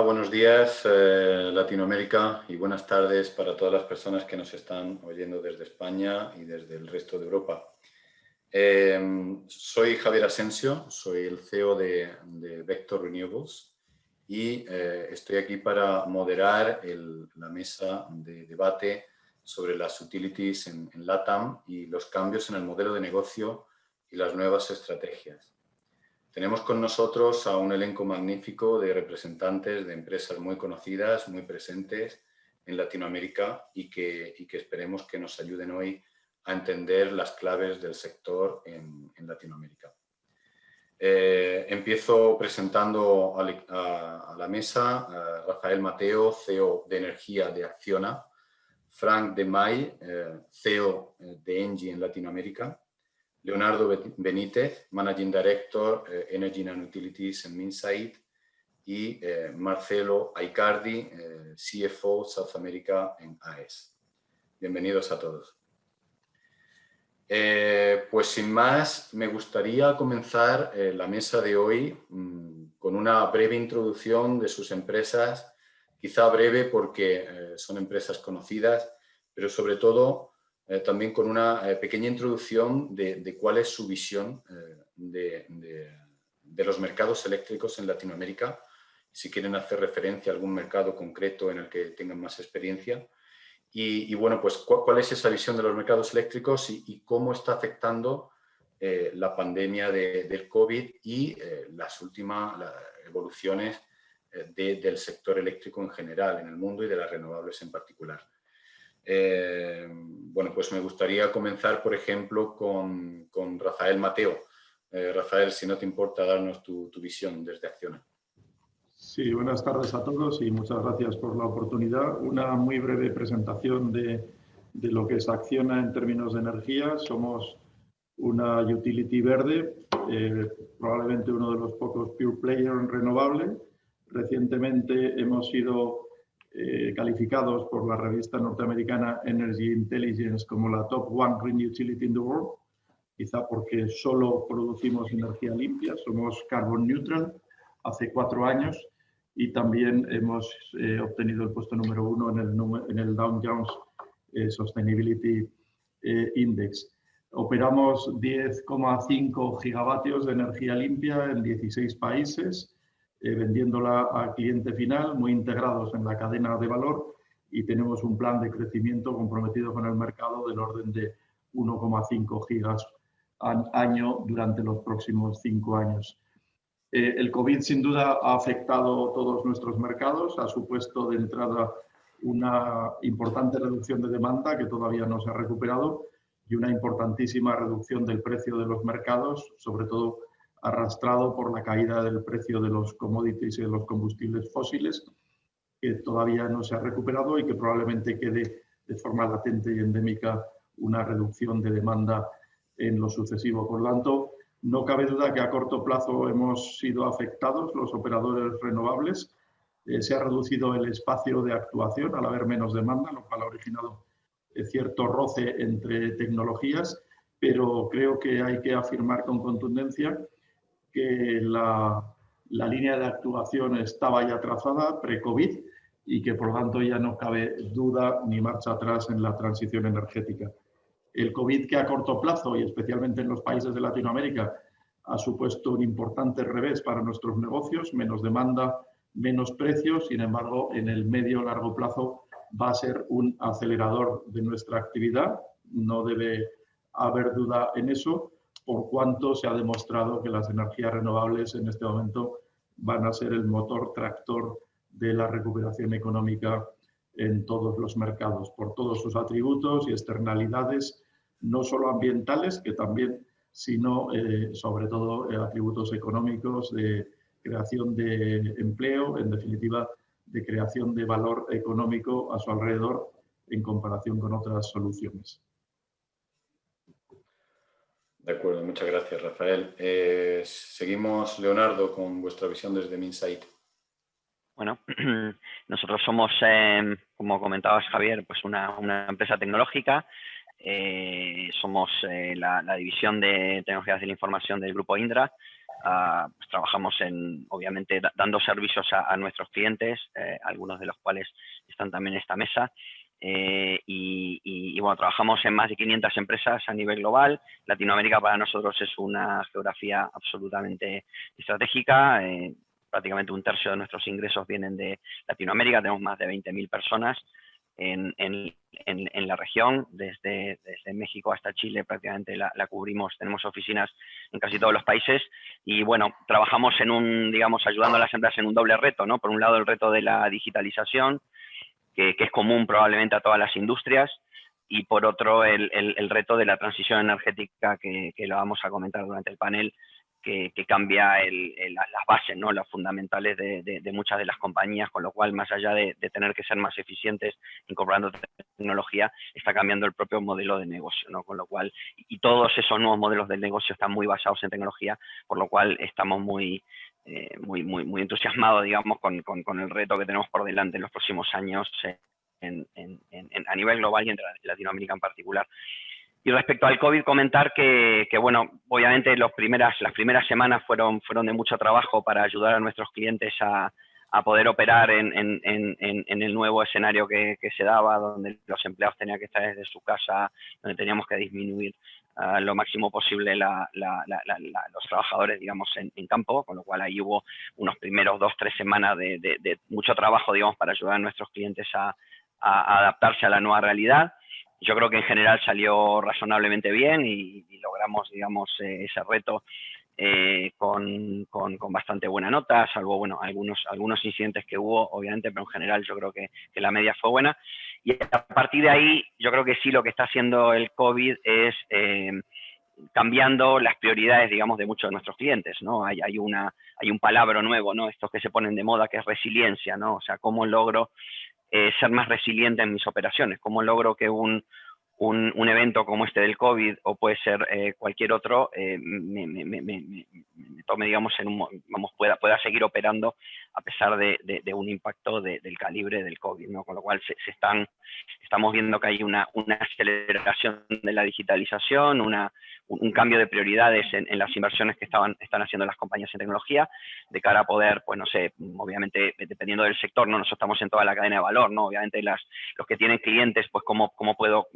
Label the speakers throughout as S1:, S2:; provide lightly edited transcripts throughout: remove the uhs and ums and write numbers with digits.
S1: Buenos días, Latinoamérica, y buenas tardes para todas las personas que nos están oyendo desde España y desde el resto de Europa. Soy Javier Asensio, soy el CEO de Vector Renewables y estoy aquí para moderar la mesa de debate sobre las utilities en LATAM y los cambios en el modelo de negocio y las nuevas estrategias. Tenemos con nosotros a un elenco magnífico de representantes de empresas muy conocidas, muy presentes en Latinoamérica y que esperemos que nos ayuden hoy a entender las claves del sector en Latinoamérica. Empiezo presentando a la mesa a Rafael Mateo, CEO de Energía de Acciona, Frank de May, CEO de Engie en Latinoamérica, Leonardo Benítez, Managing Director, Energy and Utilities en Minsait, y Marcelo Aicardi, CFO South America en AES. Bienvenidos a todos. Pues sin más, me gustaría comenzar la mesa de hoy con una breve introducción de sus empresas, quizá breve porque son empresas conocidas, pero sobre todo también con una pequeña introducción de cuál es su visión de los mercados eléctricos en Latinoamérica, si quieren hacer referencia a algún mercado concreto en el que tengan más experiencia. Y bueno, pues cuál es esa visión de los mercados eléctricos y cómo está afectando la pandemia del COVID y las últimas evoluciones del sector eléctrico en general en el mundo y de las renovables en particular. Bueno, pues me gustaría comenzar, por ejemplo, con Rafael Mateo. Rafael, si no te importa darnos tu visión desde Acciona.
S2: Sí, buenas tardes a todos y muchas gracias por la oportunidad. Una muy breve presentación de lo que es Acciona en términos de energía. Somos una utility verde, probablemente uno de los pocos pure player en renovable. Recientemente hemos sido calificados por la revista norteamericana Energy Intelligence como la top 1 green utility in the world, quizá porque solo producimos energía limpia, somos carbon neutral hace 4 años y también hemos obtenido el puesto número 1 en el Dow Jones Sustainability Index. Operamos 10,5 gigavatios de energía limpia en 16 países, vendiéndola al cliente final, muy integrados en la cadena de valor, y tenemos un plan de crecimiento comprometido con el mercado del orden de 1,5 gigas al año durante los próximos 5 años. El COVID sin duda ha afectado todos nuestros mercados, ha supuesto de entrada una importante reducción de demanda que todavía no se ha recuperado y una importantísima reducción del precio de los mercados, sobre todo arrastrado por la caída del precio de los commodities y de los combustibles fósiles, que todavía no se ha recuperado y que probablemente quede de forma latente y endémica una reducción de demanda en lo sucesivo. Por lo tanto, no cabe duda que a corto plazo hemos sido afectados los operadores renovables. Se ha reducido el espacio de actuación al haber menos demanda, lo cual ha originado cierto roce entre tecnologías, pero creo que hay que afirmar con contundencia que la línea de actuación estaba ya trazada pre-COVID y que por lo tanto ya no cabe duda ni marcha atrás en la transición energética. El COVID, que a corto plazo y especialmente en los países de Latinoamérica ha supuesto un importante revés para nuestros negocios, menos demanda, menos precios, sin embargo en el medio largo plazo va a ser un acelerador de nuestra actividad, no debe haber duda en eso, por cuanto se ha demostrado que las energías renovables en este momento van a ser el motor tractor de la recuperación económica en todos los mercados, por todos sus atributos y externalidades, no solo ambientales, que también, sino sobre todo atributos económicos de creación de empleo, en definitiva, de creación de valor económico a su alrededor en comparación con otras soluciones.
S1: De acuerdo, muchas gracias, Rafael. Seguimos, Leonardo, con vuestra visión desde Minsait.
S3: Bueno, nosotros somos, como comentabas, Javier, pues una empresa tecnológica. Somos la división de tecnologías de la información del grupo Indra. Pues trabajamos obviamente, dando servicios a nuestros clientes, algunos de los cuales están también en esta mesa. Y bueno, trabajamos en más de 500 empresas a nivel global. Latinoamérica para nosotros es una geografía absolutamente estratégica. Prácticamente un tercio de nuestros ingresos vienen de Latinoamérica. Tenemos más de 20.000 personas en la región, desde México hasta Chile prácticamente la cubrimos. Tenemos oficinas en casi todos los países y bueno, trabajamos digamos, ayudando a las empresas en un doble reto, ¿no? Por un lado el reto de la digitalización, que es común probablemente a todas las industrias, y por otro el reto de la transición energética que lo vamos a comentar durante el panel, que cambia las bases, ¿no? Las fundamentales de muchas de las compañías, con lo cual, más allá de tener que ser más eficientes incorporando tecnología, está cambiando el propio modelo de negocio, ¿no? Con lo cual, y todos esos nuevos modelos de negocio están muy basados en tecnología, por lo cual estamos muy entusiasmados, digamos, con el reto que tenemos por delante en los próximos años a nivel global y en Latinoamérica en particular. Y respecto al COVID, comentar que bueno, obviamente las primeras semanas fueron de mucho trabajo para ayudar a nuestros clientes a poder operar en el nuevo escenario que se daba, donde los empleados tenían que estar desde su casa, donde teníamos que disminuir lo máximo posible los trabajadores, digamos, en campo, con lo cual ahí hubo unos primeros 2-3 semanas de mucho trabajo, digamos, para ayudar a nuestros clientes a adaptarse a la nueva realidad. Yo creo que en general salió razonablemente bien y logramos, digamos, ese reto con bastante buena nota, salvo, bueno, algunos incidentes que hubo, obviamente, pero en general yo creo que la media fue buena. Y a partir de ahí, yo creo que sí lo que está haciendo el COVID es cambiando las prioridades, digamos, de muchos de nuestros clientes, ¿no? Hay un palabra nuevo, ¿no? Estos que se ponen de moda, que es resiliencia, ¿no? O sea, ¿cómo logro ser más resiliente en mis operaciones? ¿Cómo logro que un evento como este del COVID, o puede ser cualquier otro, me tome, digamos, pueda seguir operando a pesar de un impacto del calibre del COVID, ¿no? Con lo cual estamos viendo que hay una aceleración de la digitalización, un cambio de prioridades en las inversiones que están haciendo las compañías en tecnología, de cara a poder, pues no sé, obviamente dependiendo del sector, ¿no? Nosotros estamos en toda la cadena de valor, ¿no? Obviamente los que tienen clientes, pues cómo puedo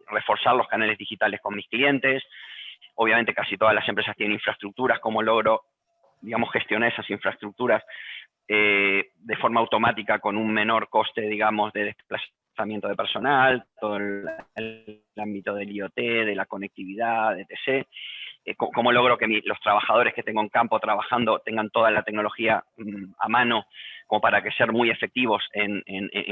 S3: reforzar los canales digitales con mis clientes. Obviamente casi todas las empresas tienen infraestructuras, cómo logro, digamos, gestionar esas infraestructuras de forma automática con un menor coste, digamos, de desplazamiento de personal, todo el ámbito del IoT, de la conectividad, etc. ¿Cómo logro que los trabajadores que tengo en campo trabajando tengan toda la tecnología a mano, como para que ser muy efectivos en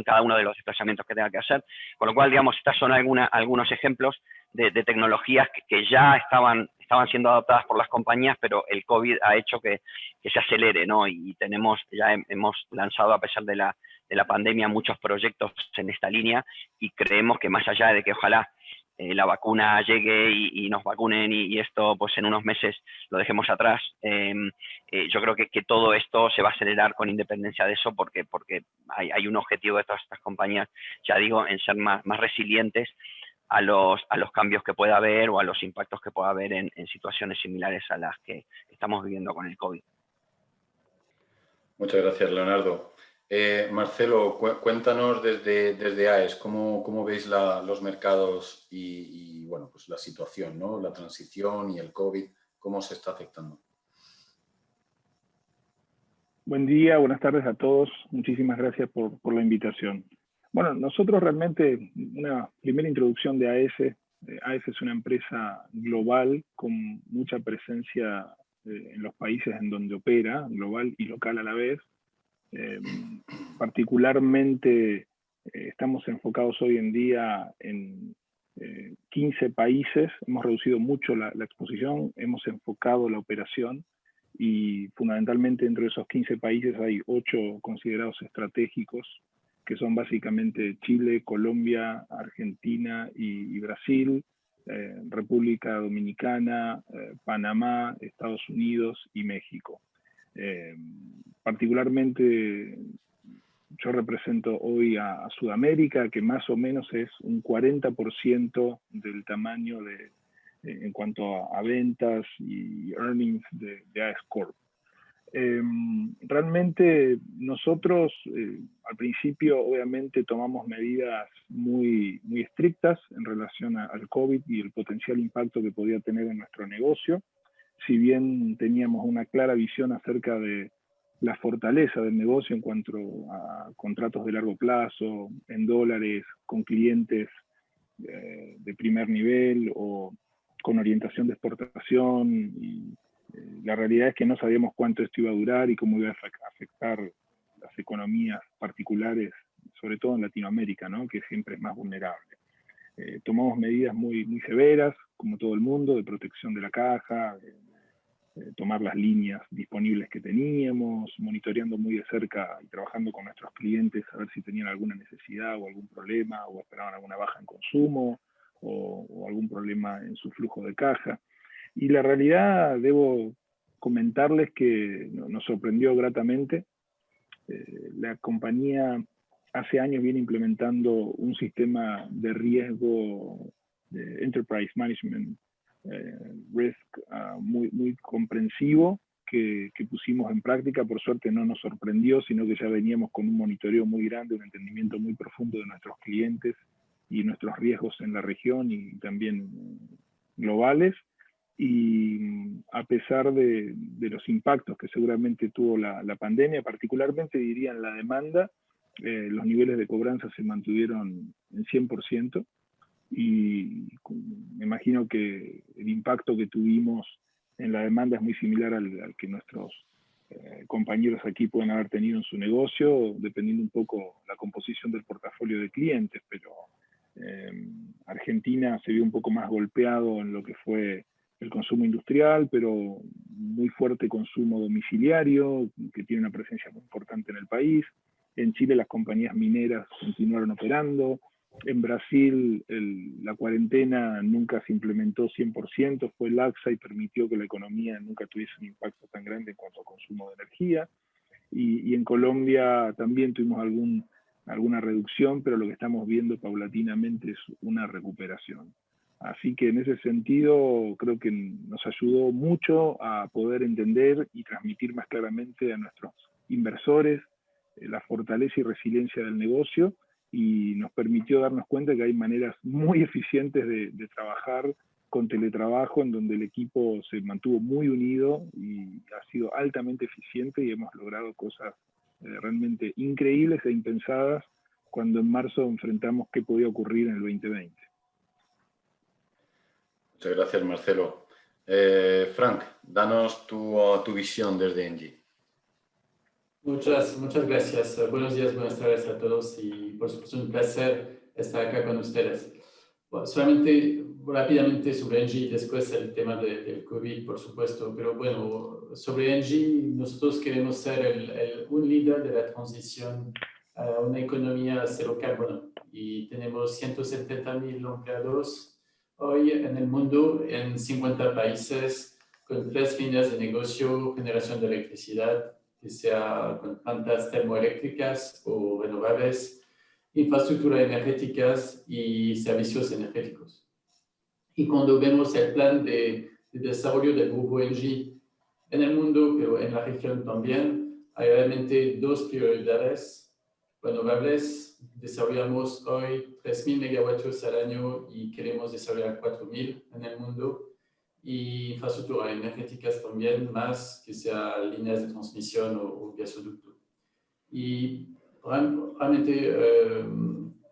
S3: cada uno de los desplazamientos que tenga que hacer? Con lo cual, digamos, estas son algunos ejemplos de tecnologías que ya estaban siendo adoptadas por las compañías, pero el COVID ha hecho que se acelere, ¿no? Y ya hemos lanzado, a pesar de la pandemia, muchos proyectos en esta línea, y creemos que, más allá de que ojalá la vacuna llegue y nos vacunen y esto, pues en unos meses lo dejemos atrás, yo creo que todo esto se va a acelerar con independencia de eso, porque hay un objetivo de todas estas compañías, ya digo, en ser más resilientes a los cambios que pueda haber o a los impactos que pueda haber en situaciones similares a las que estamos viviendo con el COVID.
S1: Muchas gracias, Leonardo. Marcelo, cuéntanos desde AES, ¿cómo veis los mercados y bueno, pues la situación, ¿no? La transición y el COVID, ¿cómo se está afectando?
S4: Buen día, buenas tardes a todos. Muchísimas gracias por la invitación. Bueno, nosotros realmente, una primera introducción de AES. AES es una empresa global con mucha presencia en los países en donde opera, global y local a la vez. Particularmente estamos enfocados hoy en día en 15 países. Hemos reducido mucho la exposición, hemos enfocado la operación, y fundamentalmente dentro de esos 15 países hay 8 considerados estratégicos, que son básicamente Chile, Colombia, Argentina y Brasil, República Dominicana, Panamá, Estados Unidos y México. Particularmente yo represento hoy a Sudamérica, que más o menos es un 40% del tamaño en cuanto a ventas y earnings de AES Corp. Realmente nosotros al principio obviamente tomamos medidas muy estrictas en relación al COVID y el potencial impacto que podía tener en nuestro negocio. Si bien teníamos una clara visión acerca de la fortaleza del negocio en cuanto a contratos de largo plazo, en dólares, con clientes de primer nivel o con orientación de exportación, y la realidad es que no sabíamos cuánto esto iba a durar y cómo iba a afectar las economías particulares, sobre todo en Latinoamérica, ¿no? Que siempre es más vulnerable. Tomamos medidas muy severas, como todo el mundo, de protección de la caja, tomar las líneas disponibles que teníamos, monitoreando muy de cerca y trabajando con nuestros clientes a ver si tenían alguna necesidad o algún problema, o esperaban alguna baja en consumo, o algún problema en su flujo de caja. Y la realidad, debo comentarles que nos sorprendió gratamente. La compañía hace años viene implementando un sistema de riesgo, de Enterprise Management Risk, muy comprensivo, que pusimos en práctica. Por suerte no nos sorprendió, sino que ya veníamos con un monitoreo muy grande, un entendimiento muy profundo de nuestros clientes y nuestros riesgos en la región y también globales. Y a pesar de los impactos que seguramente tuvo la pandemia, particularmente diría en la demanda, los niveles de cobranza se mantuvieron en 100%, y me imagino que el impacto que tuvimos en la demanda es muy similar al que nuestros compañeros aquí pueden haber tenido en su negocio, dependiendo un poco la composición del portafolio de clientes, pero Argentina se vio un poco más golpeado en lo que fue el consumo industrial, pero muy fuerte consumo domiciliario, que tiene una presencia muy importante en el país. En Chile las compañías mineras continuaron operando. En Brasil la cuarentena nunca se implementó 100%, fue laxa y permitió que la economía nunca tuviese un impacto tan grande en cuanto a consumo de energía. Y en Colombia también tuvimos alguna reducción, pero lo que estamos viendo paulatinamente es una recuperación. Así que en ese sentido creo que nos ayudó mucho a poder entender y transmitir más claramente a nuestros inversores la fortaleza y resiliencia del negocio, y nos permitió darnos cuenta que hay maneras muy eficientes de trabajar con teletrabajo, en donde el equipo se mantuvo muy unido y ha sido altamente eficiente, y hemos logrado cosas realmente increíbles e impensadas cuando en marzo enfrentamos qué podía ocurrir en el 2020.
S1: Muchas gracias, Marcelo. Frank, danos tu visión desde Engie.
S5: Muchas gracias. Buenos días, buenas tardes a todos, y por supuesto un placer estar acá con ustedes. Bueno, solamente rápidamente sobre Engie, después el tema del COVID, por supuesto, pero bueno, sobre Engie, nosotros queremos ser un líder de la transición a una economía cero carbono, y tenemos 170.000 empleados hoy en el mundo, en 50 países, con 3 líneas de negocio: generación de electricidad, que sea con plantas termoeléctricas o renovables, infraestructuras energéticas y servicios energéticos. Y cuando vemos el plan de desarrollo del grupo Engie en el mundo, pero en la región también, hay realmente 2 prioridades: renovables. Desarrollamos hoy 3.000 megavatios al año y queremos desarrollar 4.000 en el mundo. Y infraestructuras energéticas también, más que sea líneas de transmisión o gasoducto. Y realmente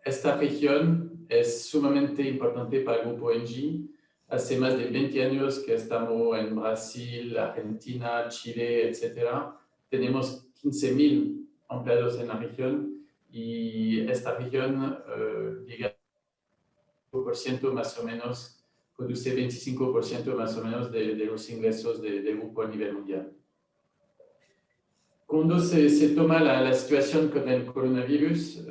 S5: esta región es sumamente importante para el grupo Engie. Hace más de 20 años que estamos en Brasil, Argentina, Chile, etc. Tenemos 15.000 empleados en la región, y esta región llega al 5% más o menos, produce 25% más o menos de los ingresos del grupo a nivel mundial. Cuando se toma la situación con el coronavirus,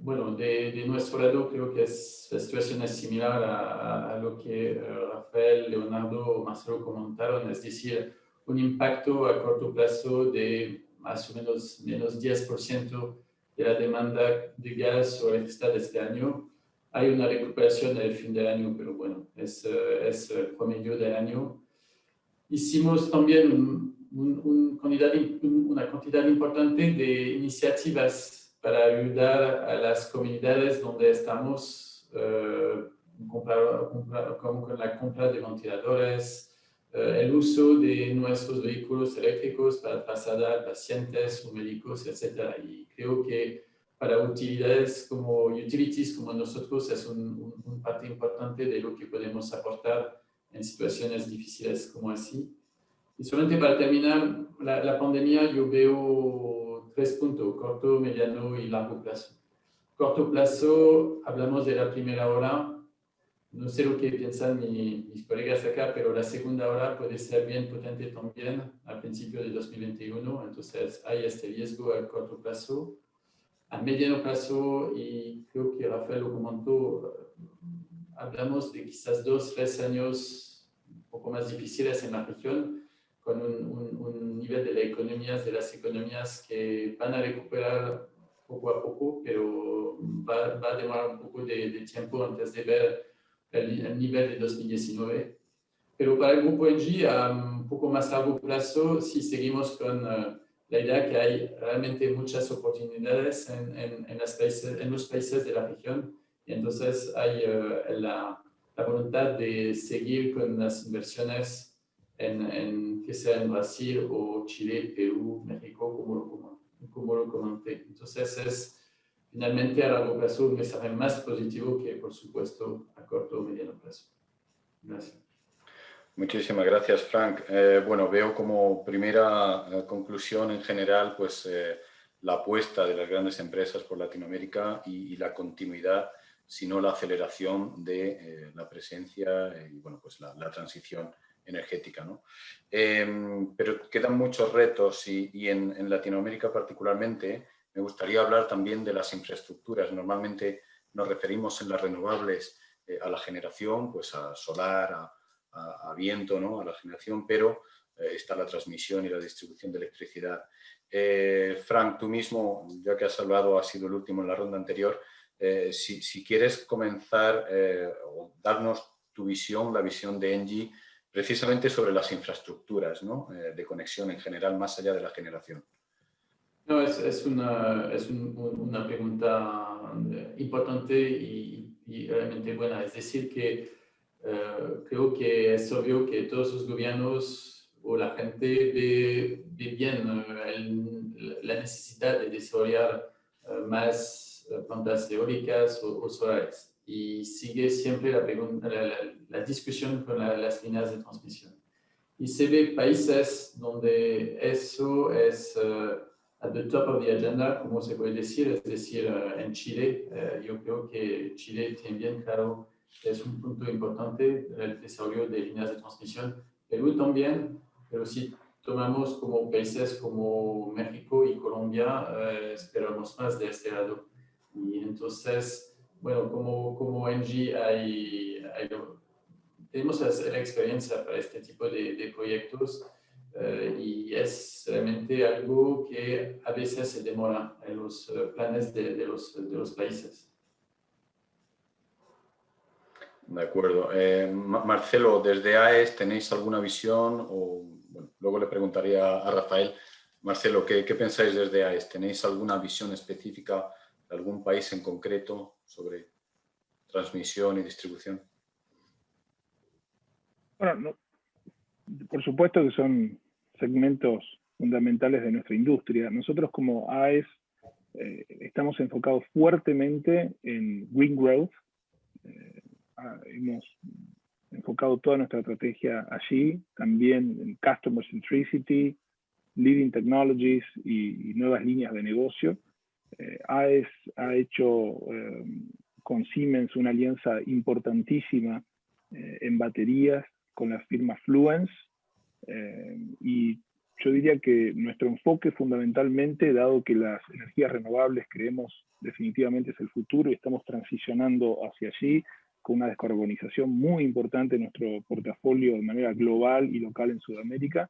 S5: bueno, de nuestro lado creo que la situación es similar a lo que Rafael, Leonardo o Marcelo comentaron, es decir, un impacto a corto plazo de más o menos 10% de la demanda de gas o electricidad este año, hay una recuperación del fin del año, pero bueno, es el promedio del año. Hicimos también una cantidad importante de iniciativas para ayudar a las comunidades donde estamos, como con la compra de ventiladores, el uso de nuestros vehículos eléctricos para trasladar pacientes o médicos, etc. Y creo que para utilities como nosotros es un parte importante de lo que podemos aportar en situaciones difíciles como así. Y solamente para terminar, la pandemia yo veo 3 puntos, corto, mediano y largo plazo. Corto plazo, hablamos de la primera hora. No sé lo que piensan mis colegas acá, pero la segunda hora puede ser bien potente también al principio de 2021. Entonces hay este riesgo a corto plazo. A mediano plazo, y creo que Rafael lo comentó, hablamos de quizás 2 o 3 años un poco más difíciles en la región, con un nivel de las economías que van a recuperar poco a poco, pero va a demorar un poco de tiempo antes de ver el nivel de 2019. Pero para el grupo Engie, a un poco más largo plazo, sí seguimos con la idea que hay realmente muchas oportunidades en los países de la región. Y entonces hay la voluntad de seguir con las inversiones que sea en Brasil o Chile, Perú, México, como lo comenté. Entonces finalmente a largo plazo un mensaje más positivo que, por supuesto, a corto o mediano plazo. Gracias.
S1: Muchísimas gracias, Frank. Bueno, veo como primera conclusión en general, pues la apuesta de las grandes empresas por Latinoamérica y la continuidad, si no la aceleración de la presencia y bueno, pues la transición energética, ¿no? Pero quedan muchos retos y en Latinoamérica particularmente me gustaría hablar también de las infraestructuras. Normalmente nos referimos en las renovables a la generación, pues a solar, a viento, ¿no? A la generación, pero está la transmisión y la distribución de electricidad. Frank, tú mismo, ya que has hablado, has sido el último en la ronda anterior, si quieres comenzar o darnos tu visión, la visión de Engie, precisamente sobre las infraestructuras, ¿no? De conexión en general, más allá de la generación.
S5: No, es una pregunta importante y realmente buena. Es decir, que creo que es obvio que todos los gobiernos o la gente ve bien la necesidad de desarrollar más plantas eólicas o solares. Y sigue siempre la discusión con las líneas de transmisión. Y se ve países donde eso es at the top of the agenda, como se puede decir, es decir, en Chile. Yo creo que Chile tiene bien claro que es un punto importante el desarrollo de líneas de transmisión. Perú también, pero si tomamos como países como México y Colombia, esperamos más de este lado. Y entonces, bueno, como Engie tenemos la experiencia para este tipo de proyectos y es realmente algo que a veces se demora en los planes de los países.
S1: De acuerdo. Marcelo, desde AES, ¿tenéis alguna visión? O, bueno, luego le preguntaría a Rafael. Marcelo, ¿qué pensáis desde AES? ¿Tenéis alguna visión específica de algún país en concreto sobre transmisión y distribución?
S4: Bueno, no, por supuesto que son segmentos fundamentales de nuestra industria. Nosotros como AES estamos enfocados fuertemente en Green Growth. Hemos enfocado toda nuestra estrategia allí, también en Customer Centricity, Leading Technologies y nuevas líneas de negocio. AES ha hecho con Siemens una alianza importantísima en baterías con la firma Fluence, y yo diría que nuestro enfoque fundamentalmente, dado que las energías renovables creemos definitivamente es el futuro y estamos transicionando hacia allí con una descarbonización muy importante en nuestro portafolio de manera global y local en Sudamérica,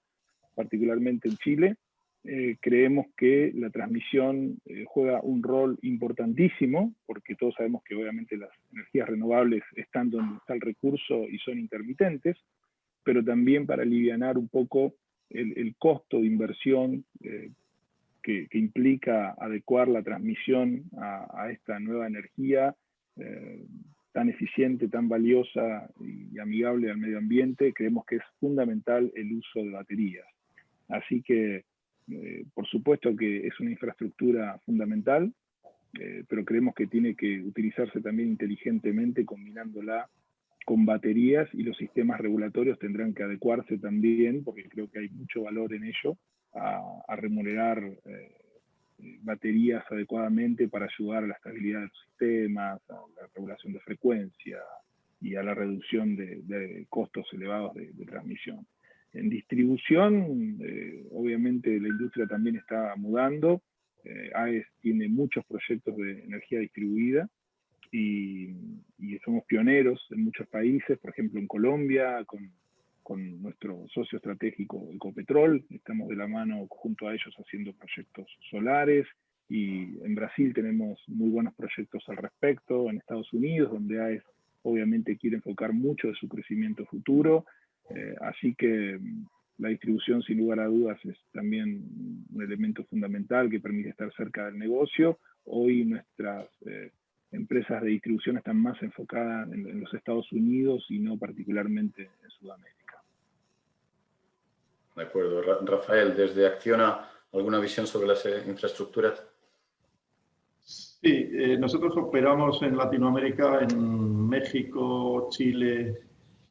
S4: particularmente en Chile, creemos que la transmisión juega un rol importantísimo, porque todos sabemos que obviamente las energías renovables están donde está el recurso y son intermitentes, pero también para alivianar un poco el costo de inversión que implica adecuar la transmisión a esta nueva energía tan eficiente, tan valiosa y amigable al medio ambiente. Creemos que es fundamental el uso de baterías. Así que, por supuesto que es una infraestructura fundamental, pero creemos que tiene que utilizarse también inteligentemente, combinándola con baterías, y los sistemas regulatorios tendrán que adecuarse también, porque creo que hay mucho valor en ello, a remunerar baterías adecuadamente para ayudar a la estabilidad de los sistemas, a la regulación de frecuencia y a la reducción de costos elevados de transmisión. En distribución, obviamente la industria también está mudando. AES tiene muchos proyectos de energía distribuida y somos pioneros en muchos países, por ejemplo en Colombia, con nuestro socio estratégico Ecopetrol, estamos de la mano junto a ellos haciendo proyectos solares, y en Brasil tenemos muy buenos proyectos al respecto, en Estados Unidos, donde AES obviamente quiere enfocar mucho de su crecimiento futuro, así que la distribución sin lugar a dudas es también un elemento fundamental que permite estar cerca del negocio. Hoy nuestras empresas de distribución están más enfocadas en los Estados Unidos y no particularmente en Sudamérica.
S1: De acuerdo. Rafael, desde Acciona, ¿alguna visión sobre las infraestructuras?
S2: Sí, nosotros operamos en Latinoamérica, en México, Chile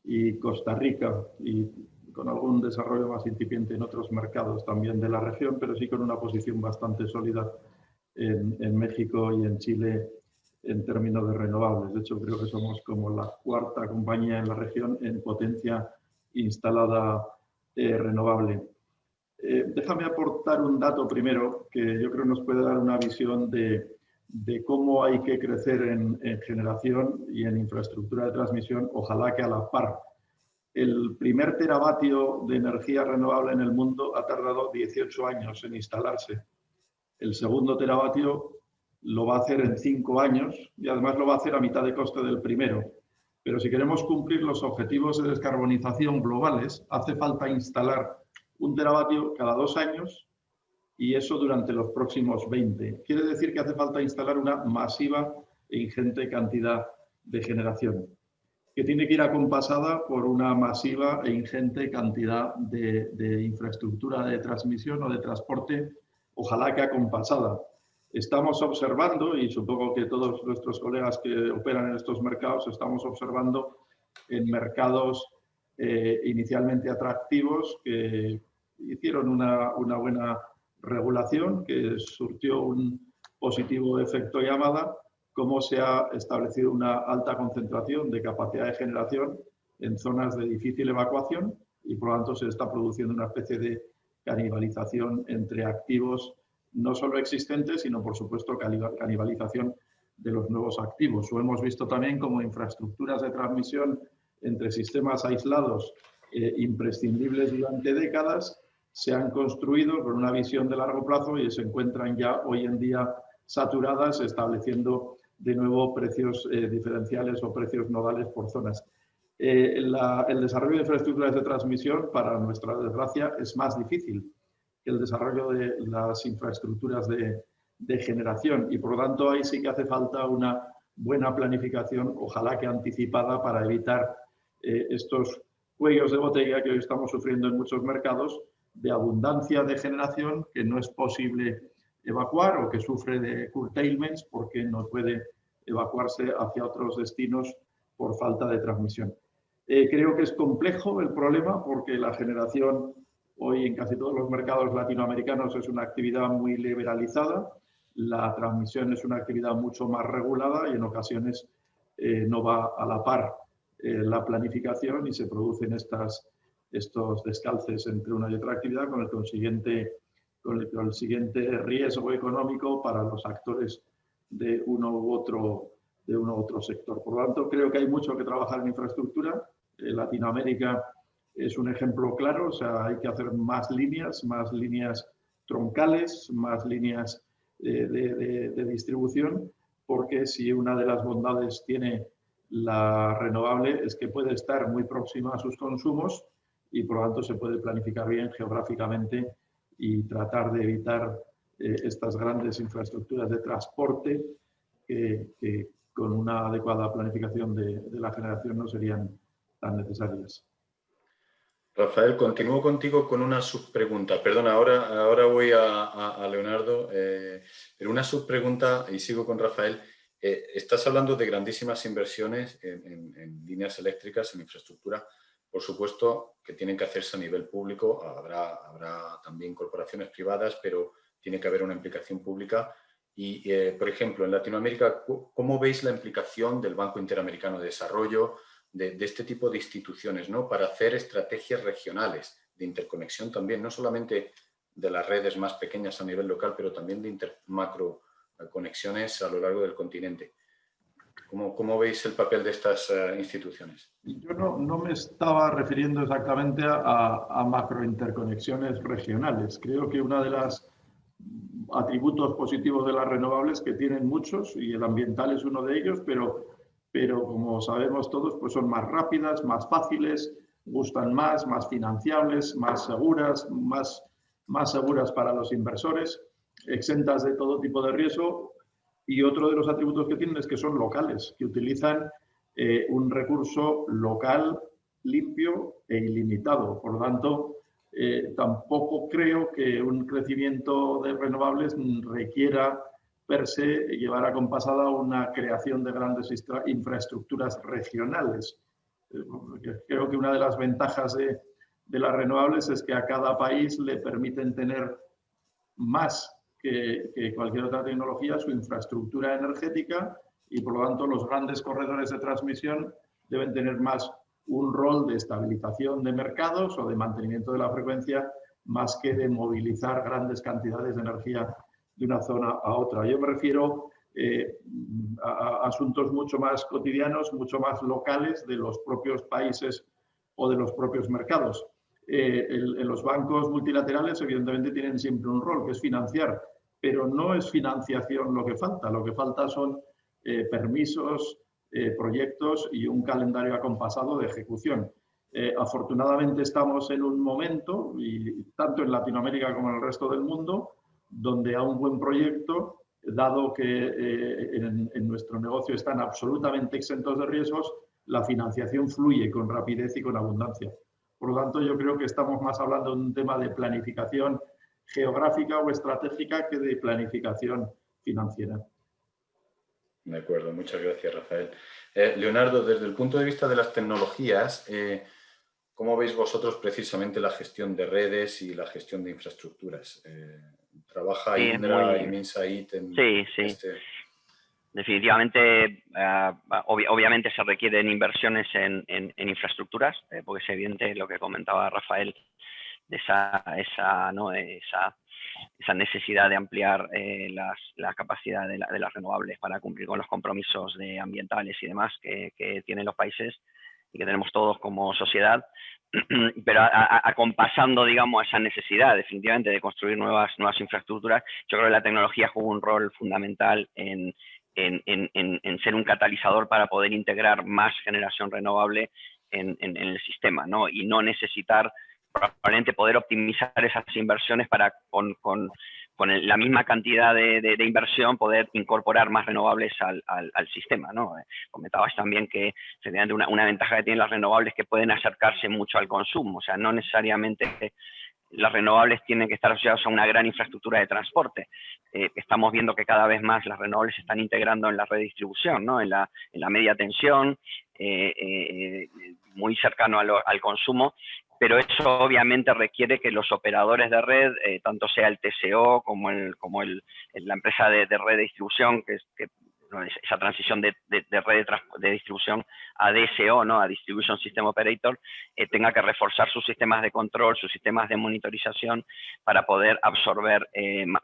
S2: y Costa Rica, y con algún desarrollo más incipiente en otros mercados también de la región, pero sí con una posición bastante sólida en México y en Chile en términos de renovables. De hecho, creo que somos como la cuarta compañía en la región en potencia instalada renovable. Déjame aportar un dato primero que yo creo nos puede dar una visión de cómo hay que crecer en generación y en infraestructura de transmisión, ojalá que a la par. El primer teravatio de energía renovable en el mundo ha tardado 18 años en instalarse. El segundo teravatio lo va a hacer en 5 años y además lo va a hacer a mitad de coste del primero. Pero si queremos cumplir los objetivos de descarbonización globales, hace falta instalar 1 teravatio cada 2 años, y eso durante los próximos 20. Quiere decir que hace falta instalar una masiva e ingente cantidad de generación, que tiene que ir acompasada por una masiva e ingente cantidad de infraestructura de transmisión o de transporte, ojalá que acompasada. Estamos observando, y supongo que todos nuestros colegas que operan en estos mercados, estamos observando en mercados inicialmente atractivos que hicieron una buena regulación, que surtió un positivo efecto llamada, cómo se ha establecido una alta concentración de capacidad de generación en zonas de difícil evacuación, y por lo tanto se está produciendo una especie de canibalización entre activos no solo existentes, sino por supuesto canibalización de los nuevos activos. Lo hemos visto también como infraestructuras de transmisión entre sistemas aislados imprescindibles durante décadas se han construido con una visión de largo plazo y se encuentran ya hoy en día saturadas, estableciendo de nuevo precios diferenciales o precios nodales por zonas. El desarrollo de infraestructuras de transmisión, para nuestra desgracia, es más difícil que el desarrollo de las infraestructuras de generación, y por lo tanto ahí sí que hace falta una buena planificación, ojalá que anticipada, para evitar estos cuellos de botella que hoy estamos sufriendo en muchos mercados, de abundancia de generación que no es posible evacuar o que sufre de curtailments porque no puede evacuarse hacia otros destinos por falta de transmisión. Creo que es complejo el problema porque la generación hoy en casi todos los mercados latinoamericanos es una actividad muy liberalizada, la transmisión es una actividad mucho más regulada y en ocasiones no va a la par la planificación y se producen estos descalces entre una y otra actividad con el siguiente riesgo económico para los actores de uno u otro sector. Por lo tanto, creo que hay mucho que trabajar en infraestructura. Latinoamérica es un ejemplo claro, o sea, hay que hacer más líneas troncales, más líneas de distribución, porque si una de las bondades tiene la renovable es que puede estar muy próxima a sus consumos y por lo tanto se puede planificar bien geográficamente y tratar de evitar estas grandes infraestructuras de transporte que con una adecuada planificación de la generación no serían tan necesarias.
S1: Rafael, continúo contigo con una subpregunta. Perdona, ahora voy a Leonardo, pero una subpregunta y sigo con Rafael. Estás hablando de grandísimas inversiones en líneas eléctricas, en infraestructura. Por supuesto que tienen que hacerse a nivel público, habrá también corporaciones privadas, pero tiene que haber una implicación pública. Y, por ejemplo, en Latinoamérica, ¿cómo veis la implicación del Banco Interamericano de Desarrollo, de este tipo de instituciones, ¿no? Para hacer estrategias regionales de interconexión también, no solamente de las redes más pequeñas a nivel local, pero también de macro conexiones a lo largo del continente? ¿Cómo veis el papel de estas instituciones?
S2: Yo no me estaba refiriendo exactamente a macrointerconexiones regionales. Creo que uno de los atributos positivos de las renovables, que tienen muchos, y el ambiental es uno de ellos, pero como sabemos todos, pues son más rápidas, más fáciles, gustan más financiables, más seguras, más seguras para los inversores, exentas de todo tipo de riesgo. Y otro de los atributos que tienen es que son locales, que utilizan un recurso local limpio e ilimitado. Por lo tanto, tampoco creo que un crecimiento de renovables requiera per se llevar acompasada una creación de grandes infraestructuras regionales. Creo que una de las ventajas de las renovables es que a cada país le permiten tener más que cualquier otra tecnología su infraestructura energética y por lo tanto los grandes corredores de transmisión deben tener más un rol de estabilización de mercados o de mantenimiento de la frecuencia más que de movilizar grandes cantidades de energía de una zona a otra. Yo me refiero a asuntos mucho más cotidianos, mucho más locales de los propios países o de los propios mercados. Los bancos multilaterales evidentemente tienen siempre un rol, que es financiar, pero no es financiación lo que falta son permisos, proyectos y un calendario acompasado de ejecución. Afortunadamente estamos en un momento, y tanto en Latinoamérica como en el resto del mundo, donde a un buen proyecto, dado que en nuestro negocio están absolutamente exentos de riesgos, la financiación fluye con rapidez y con abundancia. Por lo tanto, yo creo que estamos más hablando de un tema de planificación geográfica o estratégica que de planificación financiera.
S1: De acuerdo, muchas gracias, Rafael. Leonardo, desde el punto de vista de las tecnologías, ¿cómo veis vosotros precisamente la gestión de redes y la gestión de infraestructuras? ¿Trabaja Indra y Minsait en este?
S3: Definitivamente, obviamente se requieren inversiones en infraestructuras, porque es evidente lo que comentaba Rafael, de esa necesidad de ampliar la capacidad de las renovables para cumplir con los compromisos ambientales y demás que tienen los países y que tenemos todos como sociedad, pero acompasando, digamos, esa necesidad definitivamente de construir nuevas infraestructuras. Yo creo que la tecnología juega un rol fundamental en ser un catalizador para poder integrar más generación renovable en el sistema, ¿no? Y no necesitar probablemente poder optimizar esas inversiones para con la misma cantidad de inversión poder incorporar más renovables al sistema, ¿no? Comentabas también que una ventaja que tienen las renovables es que pueden acercarse mucho al consumo, o sea, no necesariamente las renovables tienen que estar asociadas a una gran infraestructura de transporte. Estamos viendo que cada vez más las renovables se están integrando en la red de distribución, ¿no? en la media tensión, muy cercano al consumo, pero eso obviamente requiere que los operadores de red, tanto sea el TCO como la empresa de red de distribución, que esa transición de red de distribución a DSO, ¿no? A Distribution System Operator, tenga que reforzar sus sistemas de control, sus sistemas de monitorización para poder absorber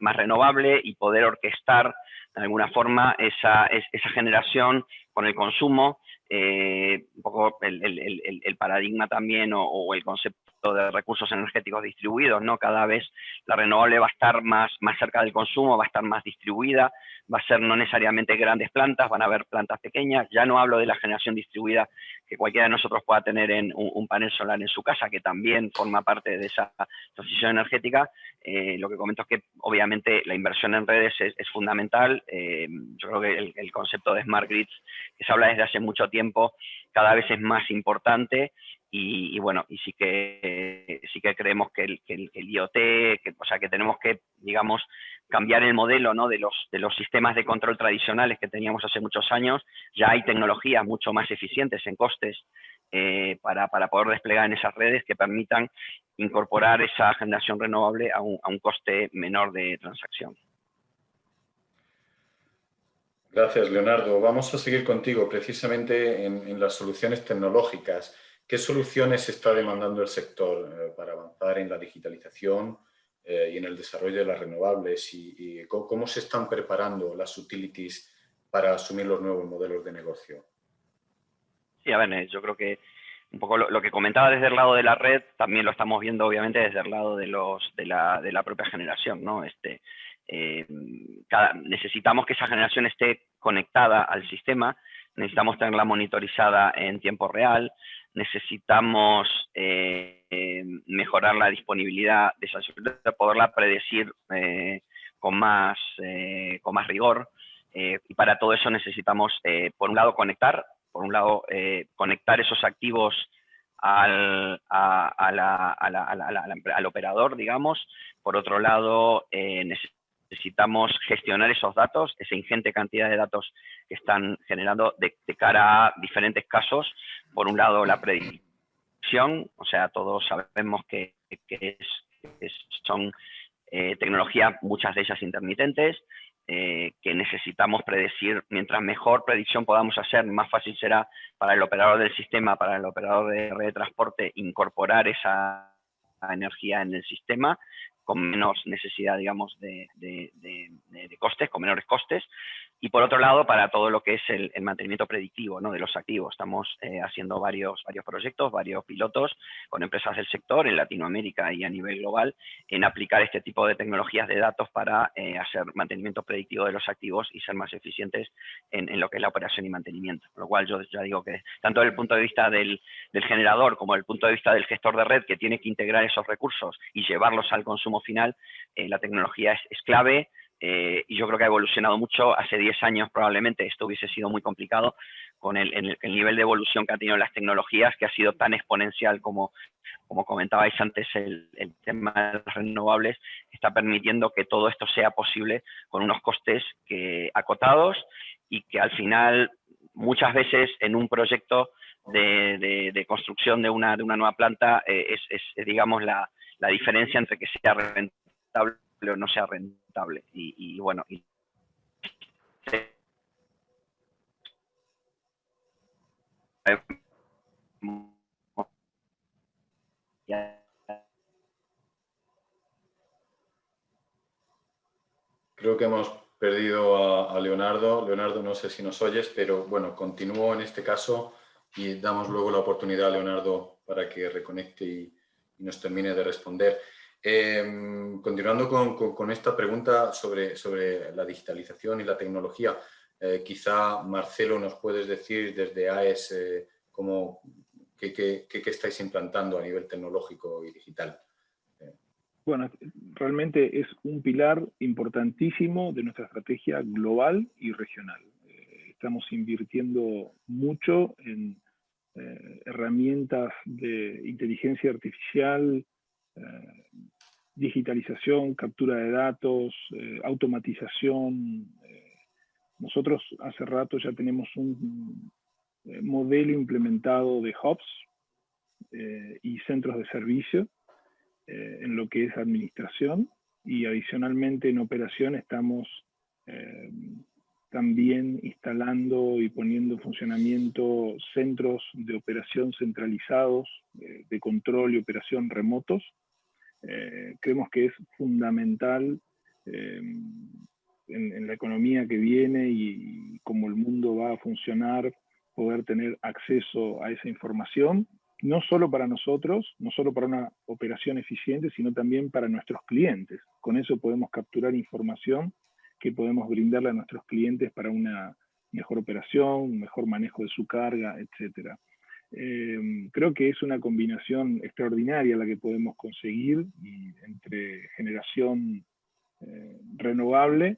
S3: más renovable y poder orquestar de alguna forma esa generación con el consumo un poco el paradigma también o el concepto de recursos energéticos distribuidos, ¿no? Cada vez la renovable va a estar más cerca del consumo, va a estar más distribuida, va a ser no necesariamente grandes plantas, van a haber plantas pequeñas. Ya no hablo de la generación distribuida que cualquiera de nosotros pueda tener en un panel solar en su casa, que también forma parte de esa transición energética. Lo que comento es que obviamente la inversión en redes es fundamental. Yo creo que el concepto de Smart Grids, que se habla desde hace mucho tiempo, cada vez es más importante. Y bueno, y sí que creemos que el IoT, o sea, que tenemos que, digamos, cambiar el modelo, ¿no?, de los sistemas de control tradicionales que teníamos hace muchos años. Ya hay tecnologías mucho más eficientes en costes para poder desplegar en esas redes que permitan incorporar esa generación renovable a un coste menor de transacción.
S1: Gracias, Leonardo. Vamos a seguir contigo precisamente en las soluciones tecnológicas. ¿Qué soluciones está demandando el sector para avanzar en la digitalización y en el desarrollo de las renovables? ¿Y cómo se están preparando las utilities para asumir los nuevos modelos de negocio?
S3: Sí, a ver, yo creo que un poco lo que comentaba desde el lado de la red, también lo estamos viendo obviamente desde el lado de la propia generación, ¿no? Necesitamos que esa generación esté conectada al sistema, necesitamos tenerla monitorizada en tiempo real, necesitamos mejorar la disponibilidad de esa infraestructura, poderla predecir con más rigor, y para todo eso necesitamos, por un lado, conectar esos activos al operador, digamos. Por otro lado, necesitamos gestionar esos datos, esa ingente cantidad de datos que están generando de cara a diferentes casos. Por un lado, la predicción, o sea, todos sabemos que son tecnologías, muchas de ellas intermitentes, que necesitamos predecir. Mientras mejor predicción podamos hacer, más fácil será para el operador del sistema, para el operador de red de transporte, incorporar esa energía en el sistema con menos necesidad, digamos, de costes, con menores costes. Y por otro lado, para todo lo que es el mantenimiento predictivo, ¿no?, de los activos. Estamos haciendo varios proyectos, varios pilotos con empresas del sector en Latinoamérica y a nivel global en aplicar este tipo de tecnologías de datos para hacer mantenimiento predictivo de los activos y ser más eficientes en lo que es la operación y mantenimiento. Con lo cual yo ya digo que tanto desde el punto de vista del generador como desde el punto de vista del gestor de red, que tiene que integrar esos recursos y llevarlos al consumo final, la tecnología es clave. Y yo creo que ha evolucionado mucho. Hace 10 años probablemente esto hubiese sido muy complicado con el nivel de evolución que han tenido las tecnologías, que ha sido tan exponencial como comentabais antes. El tema de las renovables está permitiendo que todo esto sea posible con unos costes acotados, y que al final muchas veces en un proyecto de construcción de una nueva planta es digamos la diferencia entre que sea rentable o no sea rentable. Y bueno,
S1: Creo que hemos perdido a Leonardo. Leonardo, no sé si nos oyes, pero bueno, continúo en este caso y damos luego la oportunidad a Leonardo para que reconecte y nos termine de responder. Continuando con esta pregunta sobre la digitalización y la tecnología, quizá Marcelo nos puedes decir desde AES qué estáis implantando a nivel tecnológico y digital.
S4: Bueno, realmente es un pilar importantísimo de nuestra estrategia global y regional. Estamos invirtiendo mucho en herramientas de inteligencia artificial, digitalización, captura de datos, automatización. Nosotros hace rato ya tenemos un modelo implementado de hubs y centros de servicio en lo que es administración, y adicionalmente en operación estamos también instalando y poniendo en funcionamiento centros de operación centralizados, de control y operación remotos. Creemos que es fundamental en la economía que viene y cómo el mundo va a funcionar, poder tener acceso a esa información, no solo para nosotros, no solo para una operación eficiente, sino también para nuestros clientes. Con eso podemos capturar información que podemos brindarle a nuestros clientes para una mejor operación, un mejor manejo de su carga, etc. Creo que es una combinación extraordinaria la que podemos conseguir entre generación renovable